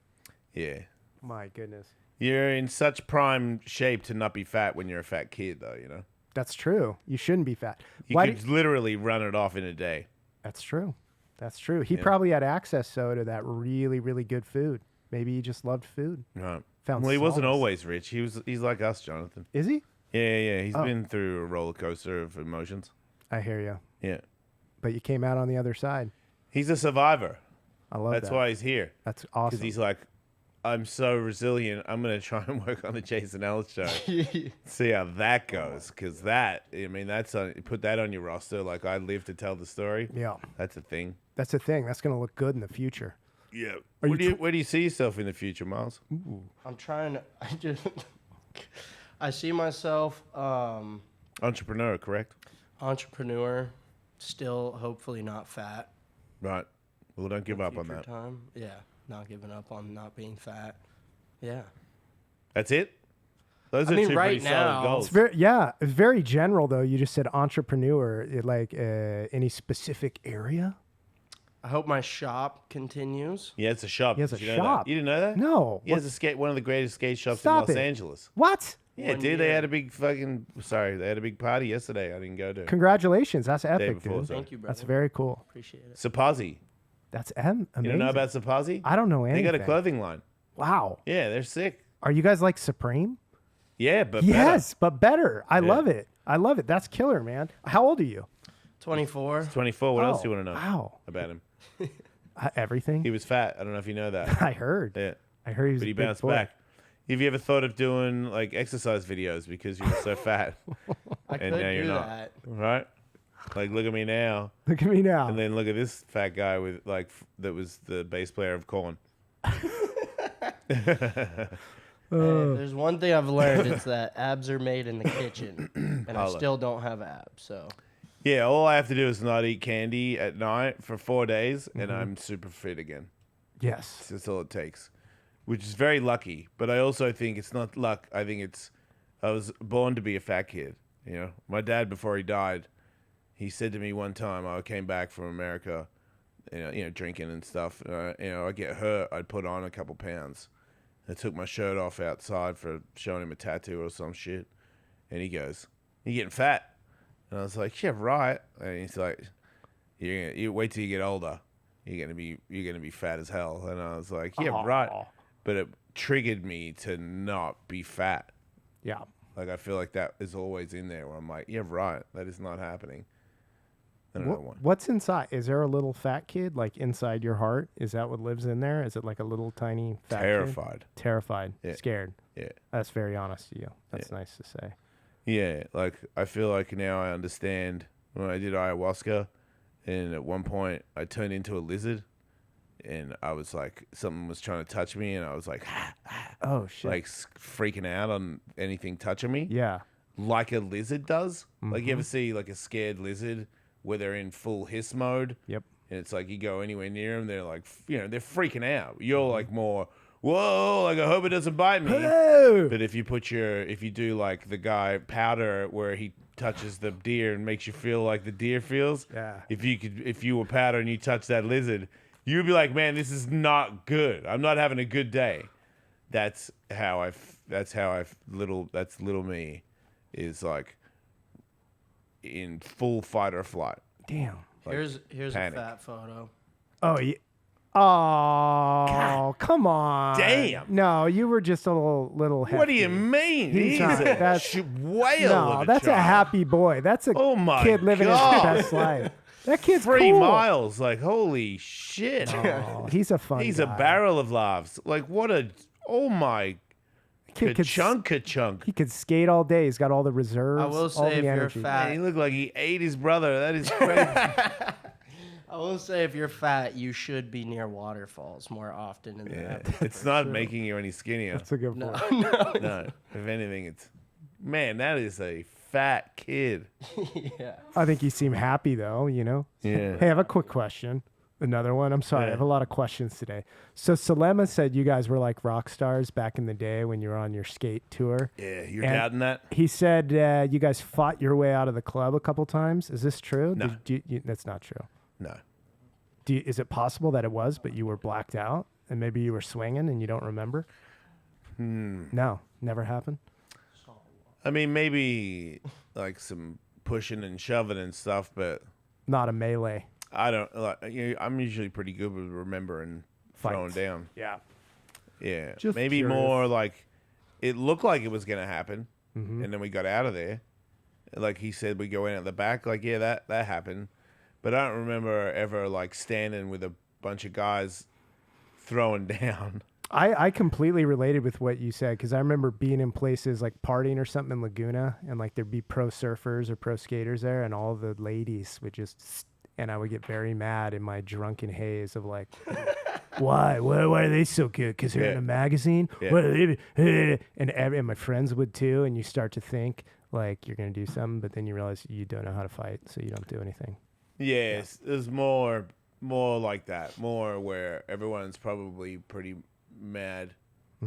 Yeah. My goodness. You're in such prime shape to not be fat when you're a fat kid, though. You know. That's true. You shouldn't be fat. You Why could do- literally run it off in a day. That's true. That's true. He probably had access to that really, really good food. Maybe he just loved food. Right. Found Well, he wasn't solace. always rich. He's like us, Jonathan. Is he? Yeah. He's Oh. been through a roller coaster of emotions. I hear you. Yeah. But you came out on the other side. He's a survivor. I love That's that. why he's here. That's Because awesome. he's like, I'm so resilient. I'm gonna try and work on the Jason Ellis show. See how that goes, because that's put that on your roster. Like, I live to tell the story. Yeah. That's a thing. That's the thing. That's going to look good in the future. Yeah. Where do you see yourself in the future, Miles? I'm trying to. I see myself Entrepreneur, correct? entrepreneur, still hopefully not fat. Right. Well, don't give up on Future that. time. Yeah, not giving up on not being fat. Yeah. That's it? Those I are mean, two right pretty solid now- goals. It's very general though. You just said entrepreneur. Any specific area? I hope my shop continues. Yeah, it's a shop. He has Did a you know shop. that? You didn't know that? No. He has one of the greatest skate shops Stop in Los it. Angeles. What? Yeah, One dude, they year. had a big they had a big party yesterday. I didn't go to. Congratulations. That's epic, before, dude. sorry. Thank you, brother. That's very cool. Appreciate it. Sapazi. That's amazing. You don't know about Sapazi? I don't know anything. They got a clothing line. Wow. Yeah, they're sick. Are you guys like Supreme? Yeah, but Yes, but better. I Yeah. love it. I love it. That's killer, man. How old are you? 24. better. 24. What else do you want to know Wow. about him? Everything. He was fat. I don't know if you know that. I heard. Yeah, I heard he was but a he big bounced boy. back. Have you ever thought of doing like exercise videos because you were so fat? I And could now do you're not. that. Right? Like, look at me now. Look at me now. And then look at this fat guy with that was the bass player of Korn. Hey, there's one thing I've learned. It's that abs are made in the kitchen. And I Holla. still don't have abs. So Yeah, all I have to do is not eat candy at night for 4 days, and I'm super fit again. Yes. That's all it takes, which is very lucky. But I also think it's not luck. I think I was born to be a fat kid. You know, my dad, before he died, he said to me one time, I came back from America, drinking and stuff. I get hurt, I'd put on a couple pounds. I took my shirt off outside for showing him a tattoo or some shit. And he goes, "You're getting fat." And I was like, "Yeah, right." And he's like, "You wait till you get older. You're gonna be fat as hell." And I was like, "Yeah, right." But it triggered me to not be fat. Yeah. Like, I feel like that is always in there where I'm like, "Yeah, right. That is not happening." I don't know why. What's inside? Is there a little fat kid like inside your heart? Is that what lives in there? Is it like a little tiny fat kid? Terrified. Terrified. Yeah. Scared. Yeah. That's very honest of you. That's nice to say. Yeah, like, I feel like now I understand when I did ayahuasca, and at one point I turned into a lizard, and I was like, something was trying to touch me, and I was like, Oh shit. like freaking out on anything touching me, yeah. like a lizard does. Like, you ever see like a scared lizard where they're in full hiss mode? Yep. And it's like you go anywhere near them, they're like, they're freaking out. You're like more, whoa, like, I hope it doesn't bite me. Hello. But if you do like the guy Powder, where he touches the deer and makes you feel like the deer feels. Yeah. If you were Powder and you touch that lizard, you'd be like, man, this is not good. I'm not having a good day. That's little me is like in full fight or flight. Damn. Like, here's panic. a fat photo. Oh yeah. Oh, come on. damn. No, you were just a little hefty. What do you mean? He's He's not- a that's- whale. No, of a that's a child. happy boy. That's a Oh my kid living God. his best life. That kid's 3 cool. miles. Like, holy shit. Oh, he's a fun He's guy. a barrel of laughs. Like, what a, oh my, Kid could ka-chunk. He could skate all day. He's got all the reserves. I will all say the if you're energy. fat- He looked like he ate his brother. That is crazy. I will say if you're fat, you should be near waterfalls more often in the Yeah. episode. It's not making you any skinnier. That's a good No, point. No. If anything, it's, man, that is a fat kid. yeah. I think you seem happy though. You know. Yeah. Hey, I have a quick question. Another one. I'm sorry. I Yeah. have a lot of questions today. So Salema said you guys were like rock stars back in the day when you were on your skate tour. Yeah, you're And doubting that? He said you guys fought your way out of the club a couple times. Is this true? No. That's not true. No. Is it possible that it was, but you were blacked out and maybe you were swinging and you don't remember? No, never happened. I mean, maybe like some pushing and shoving and stuff, but Not a melee. I don't, like, I'm usually pretty good with remembering throwing Fights. down. Yeah. Yeah. Just Maybe curious. more like it looked like it was going to happen, and then we got out of there. Like he said, we go in at the back. Like, yeah, that happened. But I don't remember ever like standing with a bunch of guys throwing down. I completely related with what you said because I remember being in places like partying or something in Laguna, and like there'd be pro surfers or pro skaters there, and all the ladies would just, and I would get very mad in my drunken haze of like, why are they so good? Because they're in a magazine. Yeah. What are they? And my friends would too, and you start to think like you're gonna do something, but then you realize you don't know how to fight, so you don't do anything. Yes, there's more like that. More where everyone's probably pretty mad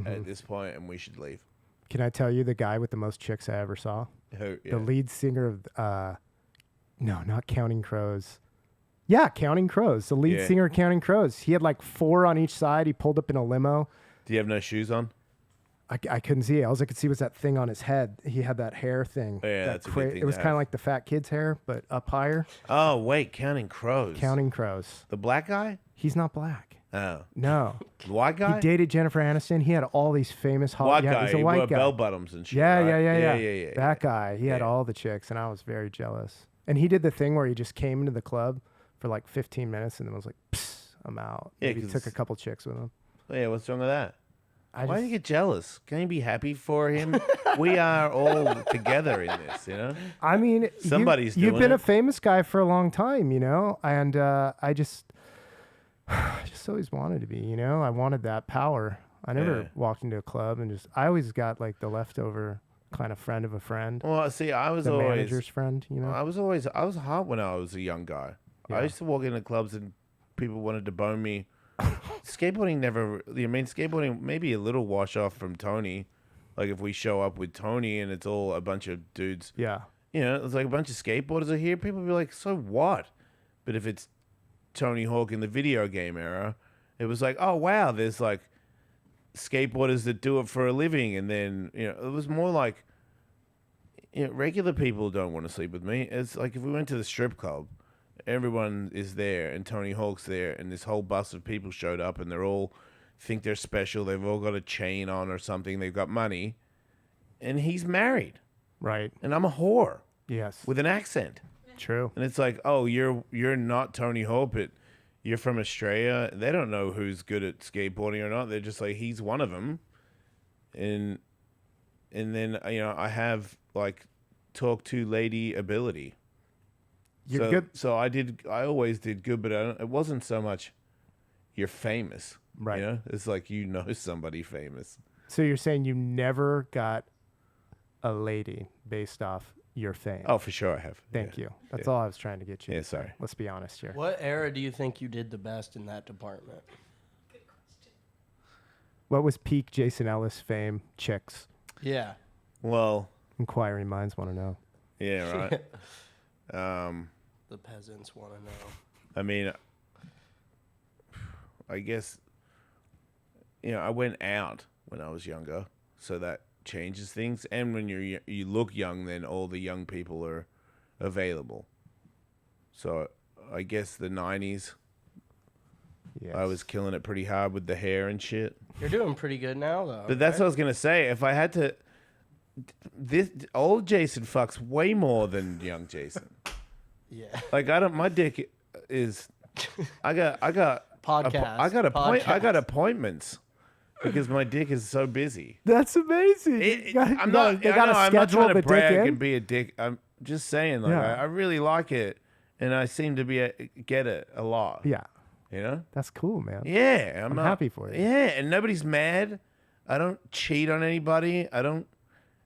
at this point, and we should leave. Can I tell you the guy with the most chicks I ever saw? Who? The lead singer of no, not Counting Crows. Yeah, Counting Crows. The lead singer of Counting Crows. He had like 4 on each side. He pulled up in a limo. Do you have no shoes on? I couldn't see it. All I could see was that thing on his head. He had that hair thing. Oh, yeah, that's a good thing It was to kind of have. like the fat kid's hair, but up higher. Oh wait, Counting Crows. Counting Crows. The black guy? He's not black. Oh, No. the white guy. He dated Jennifer Aniston. He had all these famous White yeah, guy. he's a He white wore guy. bell bottoms and shit. Yeah, right? yeah. That guy. He had Yeah. all the chicks, and I was very jealous. And he did the thing where he just came into the club for like 15 minutes and then was like, psst, I'm out. Yeah, Maybe 'cause- took a couple chicks with him. Oh, yeah, what's wrong with that? I Why do just, you get jealous? Can you be happy for him? We are all together in this, you know? I mean, Somebody's you've doing been it. a famous guy for a long time, you know, and I just always wanted to be, you know, I wanted that power. I never Yeah. walked into a club and I always got like the leftover kind of friend of a friend, Well, see, I was the always manager's friend, you know. I was hot when I was a young guy. Yeah. I used to walk into clubs and people wanted to bone me. Skateboarding skateboarding maybe a little wash off from Tony. Like if we show up with Tony and it's all a bunch of dudes, Yeah. you know, it's like a bunch of skateboarders are here. People be like, so what? But if it's Tony Hawk in the video game era, it was like, oh wow, there's like skateboarders that do it for a living, and then you know, it was more like, you know, regular people don't want to sleep with me. It's like if we went to the strip club, everyone is there, and Tony Hawk's there, and this whole bus of people showed up, and they're all think they're special. They've all got a chain on or something. They've got money, and he's married, Right. and I'm a whore Yes. with an accent. True. And it's like, oh, you're not Tony Hawk, but you're from Australia. They don't know who's good at skateboarding or not. They're just like, he's one of them. And then you know, I have like talk to lady ability. You're good. So I always did good, but it wasn't so much you're famous. Right. You know, it's like you know somebody famous. So you're saying you never got a lady based off your fame? Oh, for sure I have. Thank Yeah. you. That's Yeah. all I was trying to get you. Yeah, sorry. Let's be honest here. What era do you think you did the best in that department? What was peak Jason Ellis fame? Chicks. Yeah. Well, Inquiring minds want to know. yeah, right. The peasants want to know. I mean, I guess, you know, I went out when I was younger, so that changes things. And when you look young, then all the young people are available. So I guess the 90s, Yes. I was killing it pretty hard with the hair and shit. You're doing pretty good now, though. But that's what I right? was gonna say. If I had to, this old Jason fucks way more than young Jason. Yeah. Like my dick is, I got Podcast. I got Podcast. appointments because my dick is so busy. That's amazing. They got I'm I'm not trying to the brag dick in. and be a dick. I'm just saying, like, Yeah. I really like it, and I seem to get it a lot. Yeah. You know? That's cool, man. Yeah, I'm happy for you. Yeah, and nobody's mad. I don't cheat on anybody.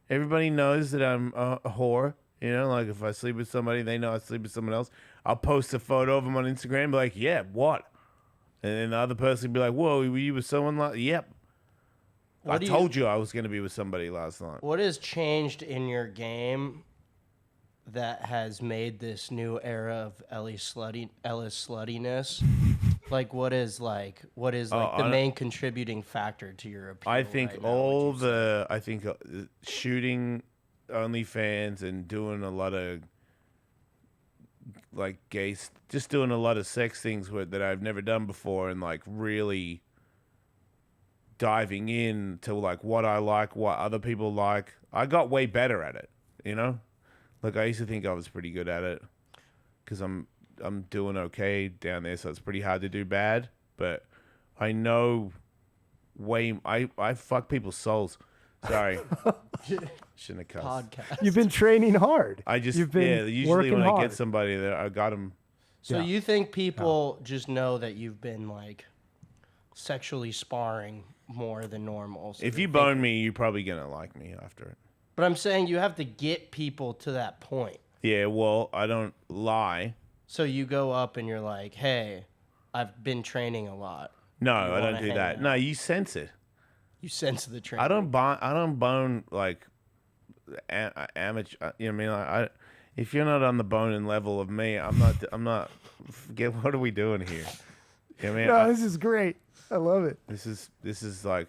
Everybody knows that I'm a whore. You know, like if I sleep with somebody, they know I sleep with someone else. I'll post a photo of them on Instagram, and be like, yeah, what? And then the other person will be like, whoa, were you with someone like, yep. I told you I was going to be with somebody last night. What has changed in your game that has made this new era of Ellis sluttiness? Like, what is the main contributing factor to your appeal? I think right now, would you say? Shooting OnlyFans and doing a lot of like just doing a lot of sex things that I've never done before, and like really diving in to like what I like, what other people like. I got way better at it, you know? Like I used to think I was pretty good at it because I'm doing okay down there, so it's pretty hard to do bad. But I know I fuck people's souls. Sorry. Shouldn't have cussed. Podcast. You've been training hard. You've been usually when I get somebody there, I got them. So you think people just know that you've been like sexually sparring more than normal? So if you bone me, you're probably gonna like me after it. But I'm saying you have to get people to that point. Yeah, well, I don't lie. So you go up and you're like, "Hey, I've been training a lot." No, I don't do that. No, you sense it. You sense the training. I don't bone like amateur. You know what I mean? Like, if you're not on the boning level of me, I'm not. Forget what are we doing here? You know what I mean? No, this is great. I love it. This is like,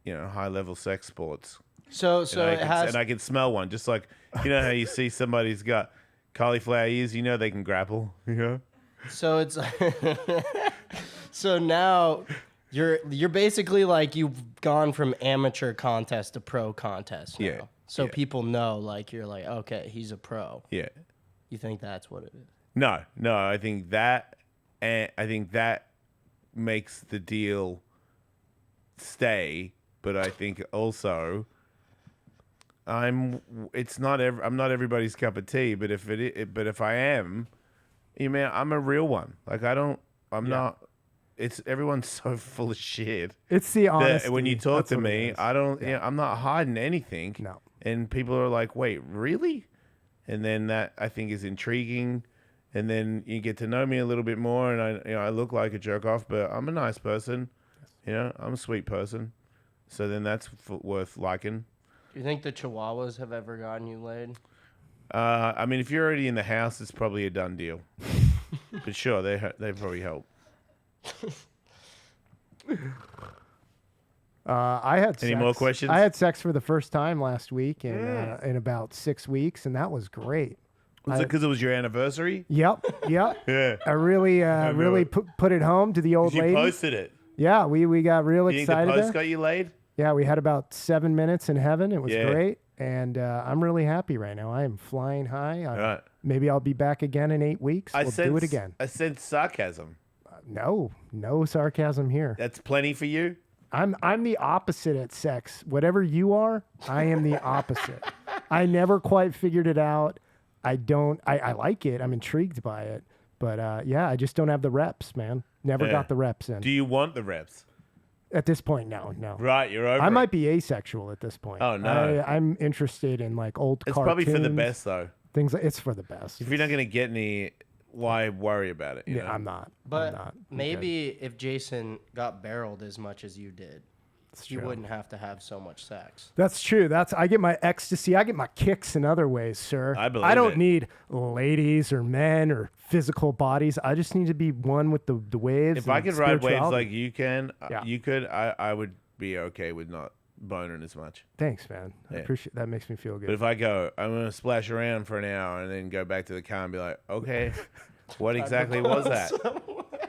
high level sex sports. So and I can smell one, just like how you see somebody's got cauliflower ears, they can grapple. So it's so now you're basically like you've gone from amateur contest to pro contest now. Yeah. So people know like you're like, okay, he's a pro. Yeah. You think that's what it is? No, I think that makes the deal stay, but I think also I'm not everybody's cup of tea, but if I am, I'm a real one. Like I'm not. Everyone's so full of shit. It's the honesty. When you talk to me, I don't. Yeah. I'm not hiding anything. No. And people are like, "Wait, really?" And then that I think is intriguing. And then you get to know me a little bit more, and I look like a jerk off, but I'm a nice person. I'm a sweet person. So then that's worth liking. Do you think the Chihuahuas have ever gotten you laid? I mean, if you're already in the house, it's probably a done deal. But sure, they probably help. I had Any sex. more questions? I had sex for the first time last week in about 6 weeks, and that was great. Was it because it was your anniversary? Yep. Yeah. I really put it home to the old lady. You posted it. Yeah, we got real You think excited. the post there. got you laid? Yeah, we had about 7 minutes in heaven. It was Yeah. great, and I'm really happy right now. I am flying high. Right. Maybe I'll be back again in 8 weeks. We'll do it again. I sense sarcasm. No sarcasm here. That's plenty for you? I'm the opposite at sex. Whatever you are, I am the opposite. I never quite figured it out. I like it. I'm intrigued by it. But I just don't have the reps, man. Never got the reps in. Do you want the reps? At this point, no. Right, you're over I it. might be asexual at this point. Oh, no. I'm interested in like old It's cartoons. probably for the best, though. Things it's for the best. If you're not going to get any, why worry about it? You know? I'm not. But I'm not. maybe if Jason got barreled as much as you did, you true. wouldn't have to have so much sex. That's true. I get my ecstasy. I get my kicks in other ways, sir. I believe I don't it. need ladies or men or physical bodies. I just need to be one with the waves. If I and could ride waves spirituality. like you can, Yeah. you could, I would be okay with not boning as much. Thanks, man. I Yeah. appreciate that. Makes me feel good. But if I go, I'm going to splash around for an hour and then go back to the car and be like, okay, what exactly was that?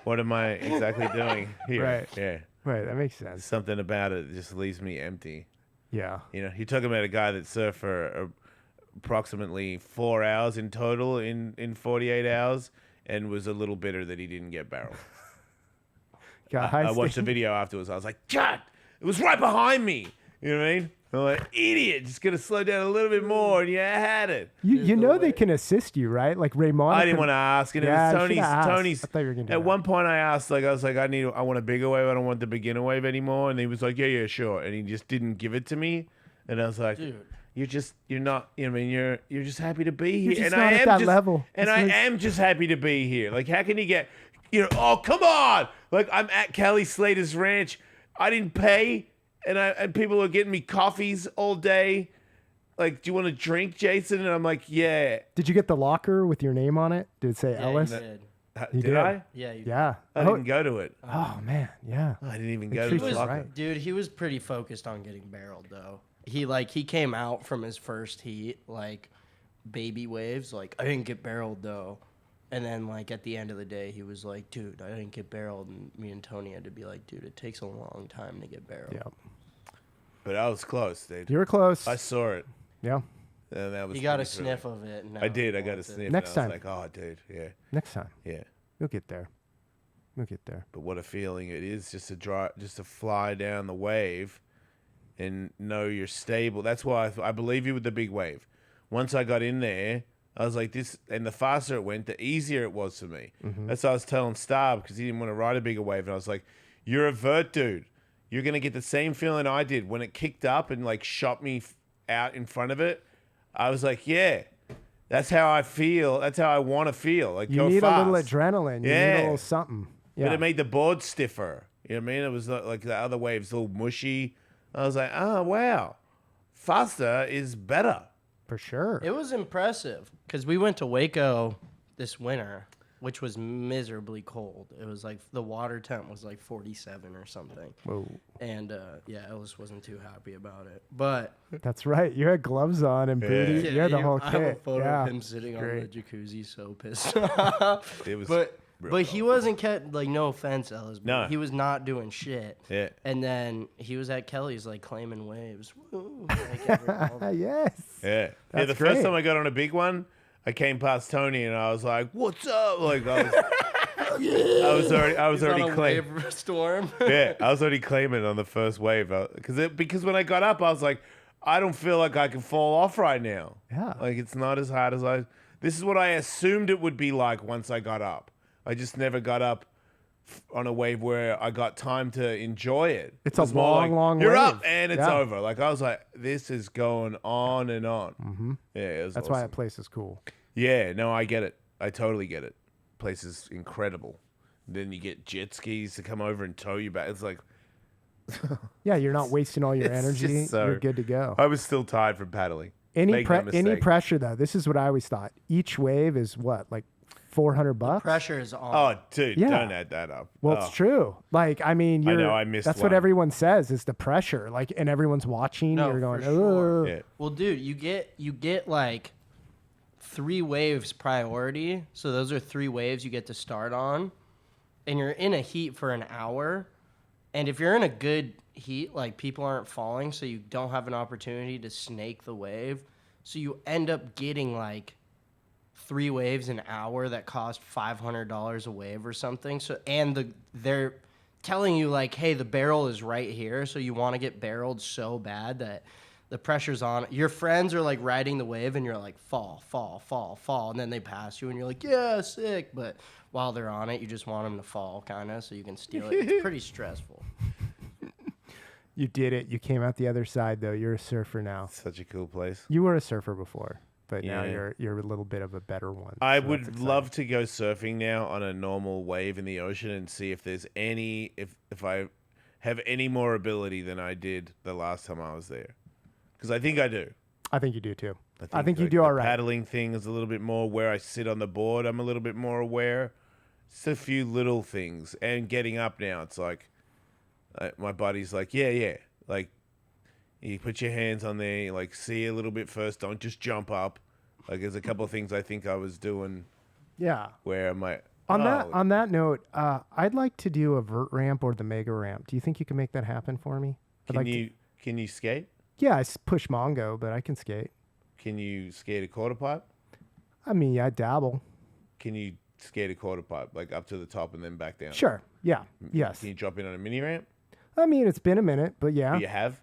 What am I exactly doing here? Right. Yeah. Right, that makes sense. Something about it just leaves me empty. Yeah. You're talking about a guy that surfed for approximately 4 hours in total in 48 hours and was a little bitter that he didn't get barreled. I watched the video afterwards. I was like, God, it was right behind me. You know what I mean? I'm like, idiot, just going to slow down a little bit more, and you had it. You know they can assist you, right? Like Raymond. I didn't want to ask, and Yeah, it I was should've asked. Tony's. I thought you were gonna do At that. one point, I was like, I want a bigger wave. I don't want the beginner wave anymore. And he was like, yeah, sure. And he just didn't give it to me. And I was like, Dude. you're not. You know what I mean, you're just happy to be here. You're just and not I at am that just, level. And It's I like- am just happy to be here. Like, how can you get? Oh, come on! Like, I'm at Kelly Slater's ranch. I didn't pay, and people are getting me coffees all day. Like, do you want to drink, Jason? And I'm like, yeah. Did you get the locker with your name on it? Did it say Yeah, Ellis? you did. Did did. I? Yeah, you Yeah. I didn't go to it. Oh man, yeah. I didn't even go to treat the you locker. right. Dude, he was pretty focused on getting barreled though. He came out from his first heat like baby waves, like I didn't get barreled though. And then like at the end of the day he was like, dude, I didn't get barreled, and me and Tony had to be like, dude, it takes a long time to get barreled. Yeah. But I was close, dude. You were close. I saw it. Yeah. And that was You got a pretty thrilling. sniff of it. And I now did. he I got a wants it. sniff. Next and I time. was like, oh, dude, yeah, Next time. yeah. You'll get there. We'll get there. But what a feeling it is just to fly down the wave and know you're stable. That's why I believe you with the big wave. Once I got in there, I was like this, and the faster it went, the easier it was for me. That's what I was telling Star, because he didn't want to ride a bigger wave. And I was like, you're a vert dude. You're going to get the same feeling I did when it kicked up and like shot me out in front of it. I was like, yeah, that's how I feel. That's how I want to feel. Like, You go need fast. a little adrenaline. You need a little something. Yeah. But it made the board stiffer. You know what I mean? It was like the other waves, a little mushy. I was like, oh, wow. Faster is better. For sure. It was impressive because we went to Waco this winter, which was miserably cold. It was like the water temp was like 47 or something. Whoa. And yeah, Ellis wasn't too happy about it. But That's right. You had gloves on and booty. You had the whole I have a kit. photo Yeah. of him sitting on the Great. jacuzzi, so pissed off. It was But he wasn't like, no offense, Ellis, but No. he was not doing shit. Yeah. And then he was at Kelly's like claiming waves. Woo, like all the- Yes. Yeah. That's The great. first time I got on a big one, I came past Tony and I was like, what's up? Like, I was He's on already a claiming. wave storm. Yeah, I was already claiming on the first wave. Because when I got up, I was like, I don't feel like I can fall off right now. Yeah. Like, it's not as hard as this is what I assumed it would be like once I got up. I just never got up on a wave where I got time to enjoy it. It's It a was more long, long You're wave. up and it's Yeah. over. Like, I was like, this is going on and on. Mm-hmm. Yeah, it was That's awesome. why that place is cool. Yeah, no, I get it. I totally get it. Place is incredible. Then you get jet skis to come over and tow you back. It's like, Yeah, you're not wasting all your It's energy. just so- You're good to go. I was still tired from paddling. Any Make no any mistake. pressure though, this is what I always thought. Each wave is what, like $400? Pressure is on. Oh, dude, Yeah. don't add that up. Well, Oh. it's true. Like, I mean, I you're, know, I missed that's what one. everyone says is the pressure. Like, and everyone's watching. No, you're going, for sure. "Ugh." Yeah. Well, dude, you get like 3 waves priority. So those are 3 waves you get to start on. And you're in a heat for an hour. And if you're in a good heat, like people aren't falling, so you don't have an opportunity to snake the wave. So you end up getting like 3 waves an hour that cost $500 a wave or something. So they're telling you like, hey, the barrel is right here, so you want to get barreled so bad that the pressure's on. Your friends are like riding the wave, and you're like, fall, fall, fall, fall, and then they pass you, and you're like, yeah, sick. But while they're on it, you just want them to fall, kind of, so you can steal it. It's pretty stressful. You did it. You came out the other side, though. You're a surfer now. Such a cool place. You were a surfer before, but now Yeah. you're a little bit of a better one. I so that's would exciting. love to go surfing now on a normal wave in the ocean and see if there's any, if I have any more ability than I did the last time I was there. Because I think I do. I think you do too. I think you like, do the all right. Paddling thing is a little bit more where I sit on the board. I'm a little bit more aware. Just a few little things. And getting up now, it's like, my buddy's like, yeah. Like, you put your hands on there, you like see a little bit first. Don't just jump up. Like, there's a couple of things I think I was doing Yeah. where I'm like, On that note, I'd like to do a vert ramp or the mega ramp. Do you think you can make that happen for me? can you skate? Yeah, I push Mongo, but I can skate. Can you skate a quarter pipe? I mean, I dabble. Can you skate a quarter pipe, like up to the top and then back down? Sure. Yeah. Yes. Can you drop in on a mini ramp? I mean, it's been a minute, but yeah. You have?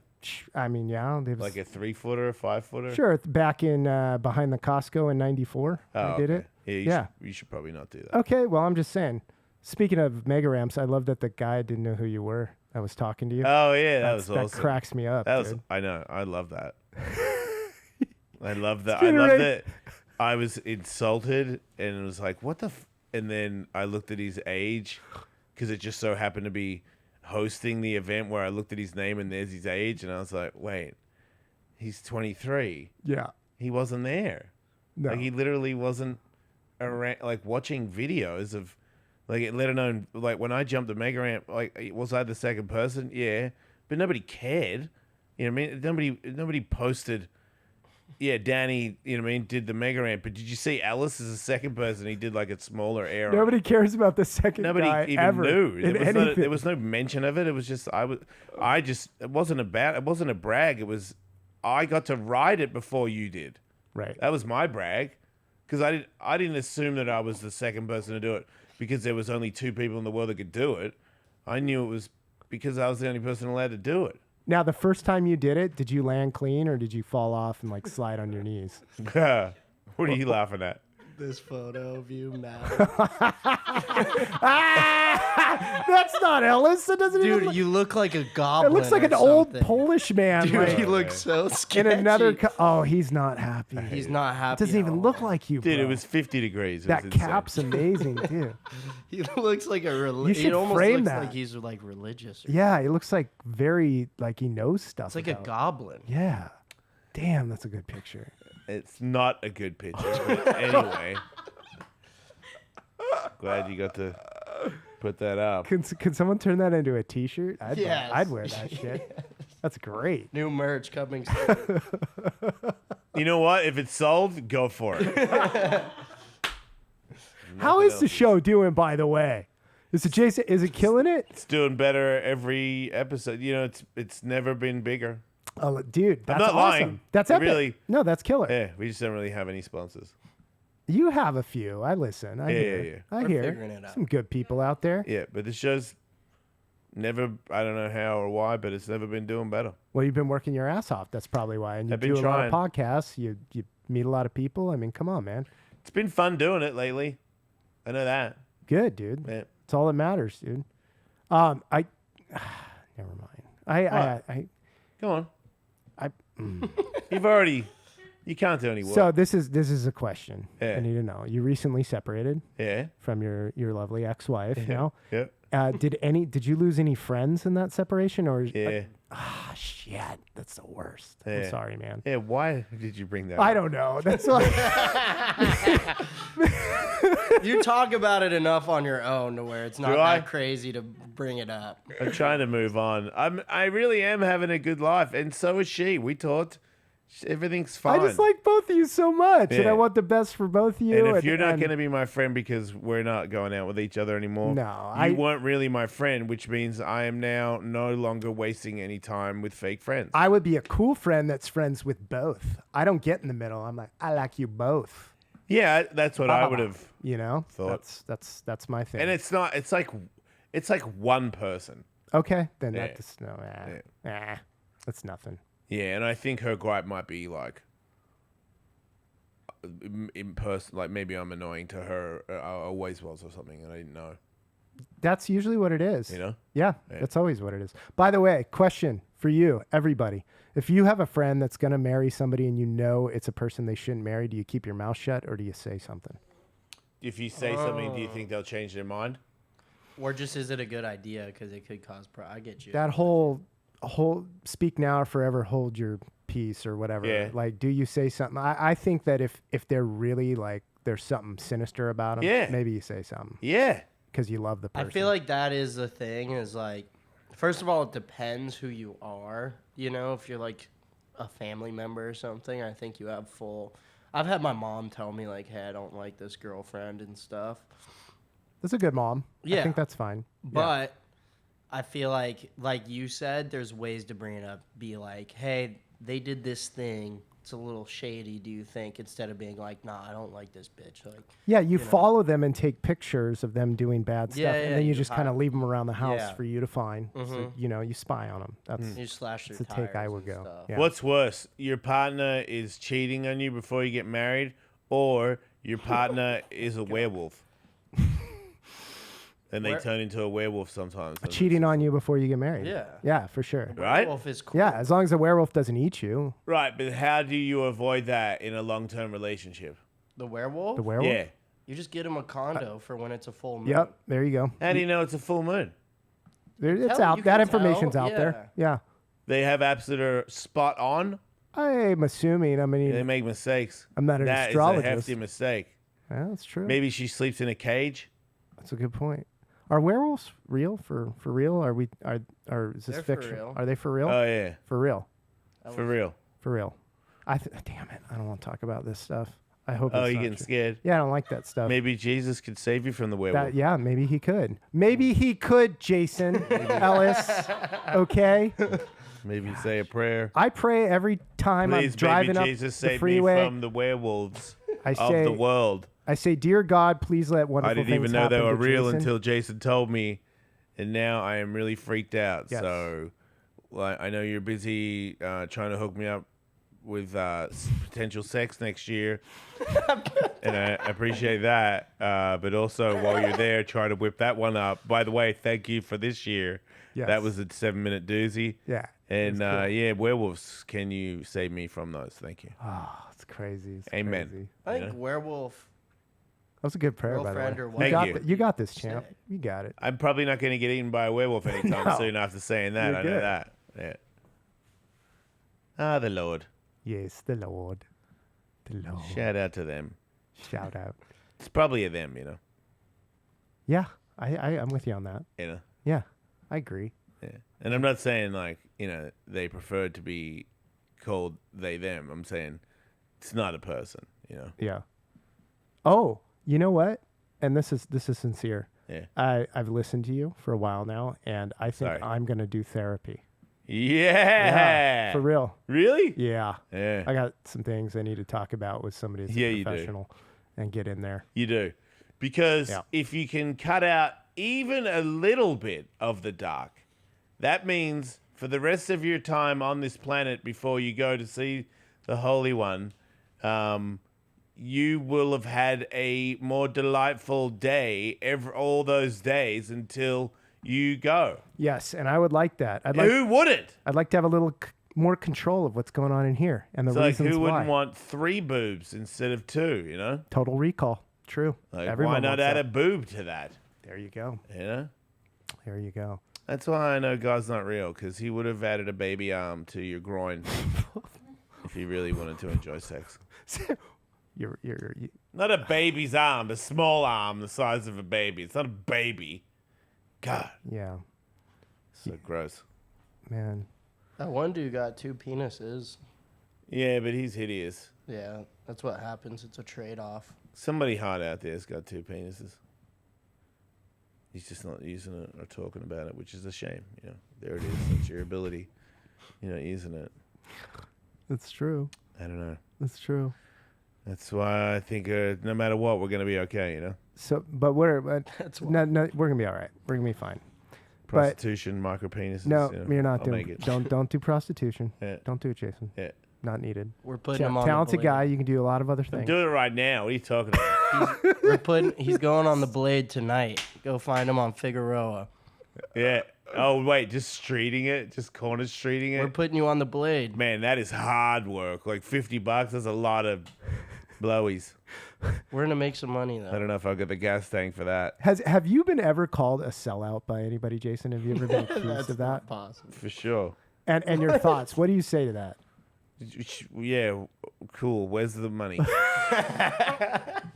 I mean, yeah. There was, Like a 3-footer, 5-footer? sure. It's back in behind the Costco in '94. I did okay. it. Yeah, you should probably not do that. Okay. Well, I'm just saying. Speaking of mega ramps, I love that the guy didn't know who you were. I was talking to you. Oh, yeah, that was That awesome. cracks me up. That was, dude. I know. I love that. I love that. I Spin love rate. that. I was insulted and it was like, what the? And then I looked at his age because it just so happened to be hosting the event where I looked at his name and there's his age. And I was like, wait, he's 23. Yeah. He wasn't there. No. Like, he literally wasn't around, like, watching videos of, like, let alone, like, when I jumped the mega ramp, like, was I the second person? Yeah. But nobody cared. You know what I mean? Nobody posted, yeah, Danny, you know what I mean, did the mega ramp. But did you see Ellis as a second person? He did, like, a smaller air. Nobody cares about the second Nobody guy even ever knew. in anything. There was no mention of it. It was just, it wasn't a brag. It was, I got to ride it before you did. Right. That was my brag, because I didn't assume that I was the second person to do it. because there was only 2 people in the world that could do it. I knew it was because I was the only person allowed to do it. Now, the first time you did it, did you land clean or did you fall off and like slide on your knees? What are you laughing at? This photo of you, Matt. That's not Ellis. That doesn't even Dude, look, you look like a goblin. it looks like or an old something. Polish man. Dude, like, he looks so sketchy. in another. Oh, he's not happy. He's not happy. Doesn't at even all. look like you, Dude, bro. it was 50 degrees. It That was insane. cap's amazing, too. He looks like a You should He almost frame looks that. like he's like religious. Yeah, he looks like very like he knows stuff. It's like a about- goblin. Yeah. Damn, that's a good picture. It's not a good picture, but anyway. Glad you got to put that up. Can someone turn that into a T-shirt? Yes. I'd wear that shit. That's great. New merch coming soon. You know what? If it's sold, go for it. How is the show doing, by the way? Is it Jason? Is it killing it? It's doing better every episode. You know, it's never been bigger. Oh, dude, that's not awesome. lying. That's epic. Really. No, that's killer. Yeah, we just don't really have any sponsors. You have a few. I listen. I hear. yeah. I We're hear. figuring it out. Some good people out there. Yeah, but the show's never, I don't know how or why, but it's never been doing better. Well, you've been working your ass off. That's probably why. And you I've been do a lot of trying. podcasts. You meet a lot of people. I mean, come on, man. It's been fun doing it lately. I know that. Good, dude. Yeah. That's all that matters, dude. Never mind. I Go on. I You can't do any work. So this is a question. Yeah. I need to know. You recently separated yeah. from your lovely ex-wife. Now, Yep. did you lose any friends in that separation, or Yeah. shit, that's the worst. Yeah. I'm sorry, man. Yeah. Why did you bring that I up? don't know. That's like, You talk about it enough on your own to where it's not Do that I? crazy to bring it up. I'm trying to move on. I really am having a good life, and so is she. We talked. Everything's fine. I just like both of you so much, and Yeah. I want the best for both of you. And if you're not and- going to be my friend because we're not going out with each other anymore, No, you weren't really my friend, which means I am now no longer wasting any time with fake friends. I would be a cool friend that's friends with both. I don't get in the middle. I'm like, I like you both. Yeah, that's what I would have. You know, thought. that's my thing. And it's not. It's like one person. okay. Then Yeah. that's that's nothing. Yeah, and I think her gripe might be like in person, like maybe I'm annoying to her. Always was or something, and I didn't know. That's usually what it is. You know? Yeah, that's always what it is. By the way, question for you, everybody. If you have a friend that's going to marry somebody and you know it's a person they shouldn't marry, do you keep your mouth shut or do you say something? If you say something, do you think they'll change their mind? Or just is it a good idea because it could cause I get you. That whole speak now or forever hold your peace or whatever. Yeah. Like, do you say something? I think that if they're really like, there's something sinister about them, Yeah. maybe you say something Yeah. because you love the I person. feel like that is the thing is like, first of all, it depends who you are. You know, if you're like a family member or something, I think you have full. I've had my mom tell me like, hey, I don't like this girlfriend and stuff. That's a good mom. I Yeah. think that's fine. But I feel like you said, there's ways to bring it up. Be like, hey, they did this thing. It's a little shady, do you think? Instead of being like, nah, I don't like this bitch. Like, Yeah, you follow them and take pictures of them doing bad stuff, Yeah, and yeah, then you you just hide kind of 'em. leave them around the house Yeah. for you to find. So, you spy on them. That's you slash their the take I tires would and go. stuff. Yeah. What's worse, your partner is cheating on you before you get married, or your partner is a werewolf? And they turn into a werewolf sometimes. cheating on you before you get married? Yeah. Yeah, for sure. Right? Werewolf is cool. Yeah, as long as the werewolf doesn't eat you. Right, but how do you avoid that in a long-term relationship? The werewolf? The werewolf? Yeah. You just get him a condo for when it's a full moon. Yep, there you go. How do you know it's a full moon? It's tell- out. you That can information's tell, out there. Yeah. They have apps that are spot on. I'm assuming. I mean, They make mistakes. I'm not an That is astrologist. a hefty mistake. yeah, that's true. Maybe she sleeps in a cage. That's a good point. Are werewolves real for real? Are is this They're for fiction? real. Are they for real? Oh yeah, For real. for real. For real. Damn it. I don't want to talk about this stuff. I hope Oh, it's you're not getting true. scared. Yeah, I don't like that stuff. Maybe Jesus could save you from the werewolf. Yeah, maybe he could. Maybe he could, Jason Ellis. Okay? Maybe say a prayer. I pray every time Please, I'm driving baby up Jesus, the save freeway. me from the werewolves I of say, the world. I say, dear God, please let wonderful I things didn't even know they happen were to real Jason. until Jason told me, and now I am really freaked out. Yes. So, like, I know you're busy trying to hook me up with potential sex next year, and I appreciate that. But also, while you're there, try to whip that one up. By the way, thank you for this year. Yes. That was a 7-minute doozy. Yeah. And cool. yeah, werewolves, can you save me from those? Thank you. Oh, it's crazy. It's Amen. crazy. I think werewolf. That was a good prayer, by the way. Girlfriend or Thank wife. you. You got this, champ. You got it. I'm probably not going to get eaten by a werewolf anytime No. soon after saying that. You're I know good. that. Yeah. Ah, the Lord. Yes, the Lord. The Lord. Shout out to them. Shout out. It's probably a them, you know. Yeah, I'm with you on that. You know. Yeah, I agree. Yeah. And I'm not saying like, they prefer to be called they them. I'm saying it's not a person, you know. Yeah. Oh, you know what? And this is sincere. Yeah. I've listened to you for a while now, and I think Sorry. I'm gonna do therapy. Yeah. For real. Really? Yeah. Yeah. I got some things I need to talk about with somebody that's Yeah, a you do. professional and get in there. You do. Because Yeah. if you can cut out even a little bit of the dark, that means for the rest of your time on this planet before you go to see the Holy One, you will have had a more delightful day all those days until you go. Yes, and I would like that. Who wouldn't? I'd like to have a little more control of what's going on in here and the It's like, reasons who why. wouldn't want 3 boobs instead of 2, you know? Total recall. True. Like, Everyone why not wants add that. a boob to that, There you go. you know? There you go. That's why I know God's not real, because he would have added a baby arm to your groin if he really wanted to enjoy sex. You Not a baby's arm, a small arm the size of a baby. It's not a baby. God, yeah, so gross. man. That one dude got 2 penises. Yeah, but he's hideous. Yeah, that's what happens. It's a trade-off. Somebody hot out there's got 2 penises. He's just not using it or talking about it, which is a shame. You know, there it is. That's your ability. You're not using it. That's true. I don't know. That's true. That's why I think no matter what, we're gonna be okay. You know, So, but we're we're gonna be all right. We're gonna be fine. prostitution, micro penises. No, you know, you're not I'll doing. make it. Don't do prostitution. Yeah. Don't do it, Jason. Yeah. Not needed. We're putting him on Talented the guy. blade. You can do a lot of other I'm things. doing it right now. What are you talking about? He's going on the blade tonight. Go find him on Figueroa. Yeah. Oh wait, just streeting it, just corner streeting it. We're putting you on the blade. Man, that is hard work. Like $50, that's a lot of blowies. We're gonna make some money I though. don't know if I'll get the gas tank for that. Have you been ever called a sellout by anybody, Jason? Have you ever been accused of that? Possible. For sure. And your thoughts? What do you say to that? Yeah, cool. Where's the money?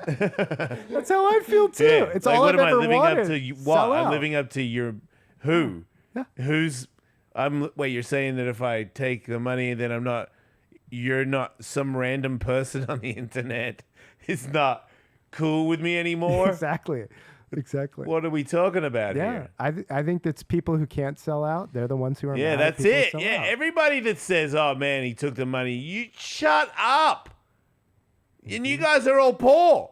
That's how I feel too. Yeah. It's like, all what I've am I ever living wanted. up to? What? Sell I'm out. living up to your who? Yeah. Who's? Wait, you're saying that if I take the money, then I'm not. You're not some random person on the internet. Is not cool with me anymore. Exactly. What are we talking about Yeah, here? I think that's people who can't sell out. They're the ones who are. Yeah, mad at that's people who it. sell Yeah, out. everybody that says, "Oh man, he took the money," you shut up. And you guys are all poor.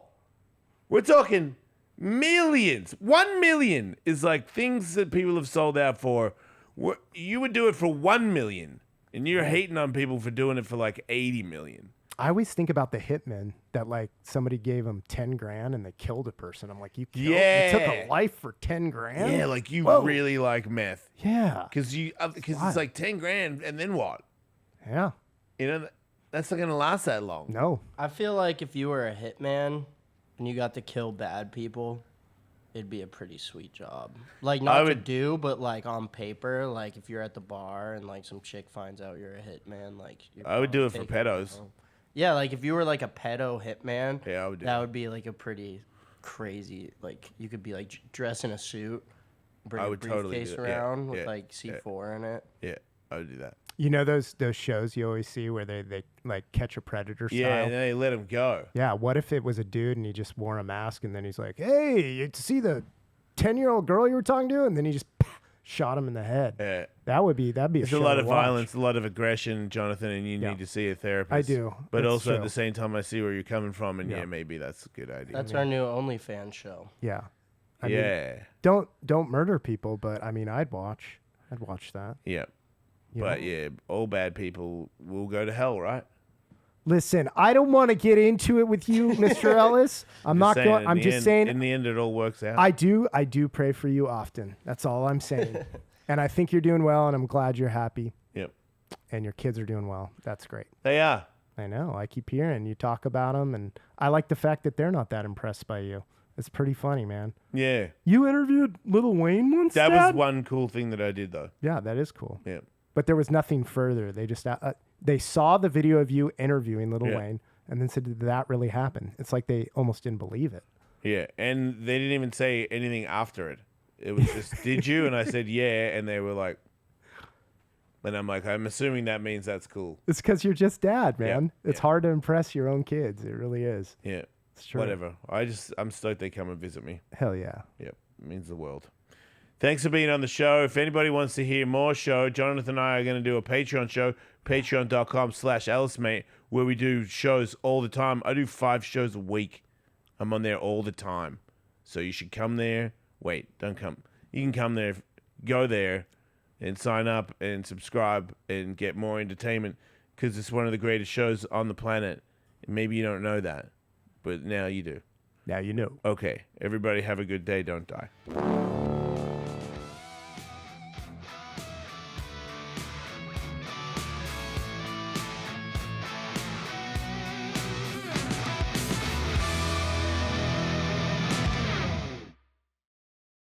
We're talking millions. 1 million is like things that people have sold out for. You would do it for 1 million, and you're hating on people for doing it for like 80 million. I always think about the hitmen that like somebody gave them 10 grand and they killed a person. I'm like, you took a life for 10 grand? Yeah, like you Whoa. really like meth. Yeah. Because it's like 10 grand, and then what? Yeah. You know, that's not gonna last that long. No. I feel like if you were a hitman and you got to kill bad people, it'd be a pretty sweet job. Like not to do, but like on paper, like if you're at the bar and like some chick finds out you're a hitman, like I would do it for pedos. Yeah, like if you were like a pedo hitman, Yeah, I would do that that. would be like a pretty crazy. Like you could be like dressed in a suit, bring I a would totally briefcase do that. Yeah, around with yeah, like C4 in it. Yeah, I would do that. You know those shows you always see where they like catch a predator style? Yeah, and then they let him go. Yeah, what if it was a dude and he just wore a mask and then he's like, hey, you see the 10-year-old girl you were talking to? And then he just shot him in the head. Yeah. That'd be a There's show a lot to of watch. violence, a lot of aggression, Jonathan, and you need to see a therapist. I do. But It's also at true. the same time, I see where you're coming from, and maybe that's a good idea. That's our new OnlyFans show. Yeah. I mean, don't murder people, but I mean, I'd watch that. Yeah. You But know? yeah, all bad people will go to hell, right? Listen, I don't want to get into it with you, Mr. Ellis. I'm not going. I'm just saying. In the end, it all works out. I do pray for you often. That's all I'm saying. And I think you're doing well, and I'm glad you're happy. Yep. And your kids are doing well. That's great. They are. I know. I keep hearing you talk about them, and I like the fact that they're not that impressed by you. It's pretty funny, man. Yeah. You interviewed Lil Wayne once, That Dad? was one cool thing that I did, though. Yeah, that is cool. Yeah. But there was nothing further. They just they saw the video of you interviewing Lil Wayne, and then said, "Did that really happen?" It's like they almost didn't believe it. Yeah, and they didn't even say anything after it. It was just, "Did you?" And I said, "Yeah," and they were like, and I'm like, I'm assuming that means that's cool. It's because you're just dad, man. Yeah, It's hard to impress your own kids. It really is. Yeah, It's true. whatever. I'm stoked they come and visit me. Hell yeah. Yep, it means the world. Thanks for being on the show. If anybody wants to hear more show, Jonathan and I are going to do a Patreon show, patreon.com/EllisMate, where we do shows all the time. I do 5 shows a week. I'm on there all the time. So you should come there. Wait, don't come. You can come there, go there, and sign up and subscribe and get more entertainment because it's one of the greatest shows on the planet. Maybe you don't know that, but now you do. Now you know. Okay, everybody have a good day. Don't die.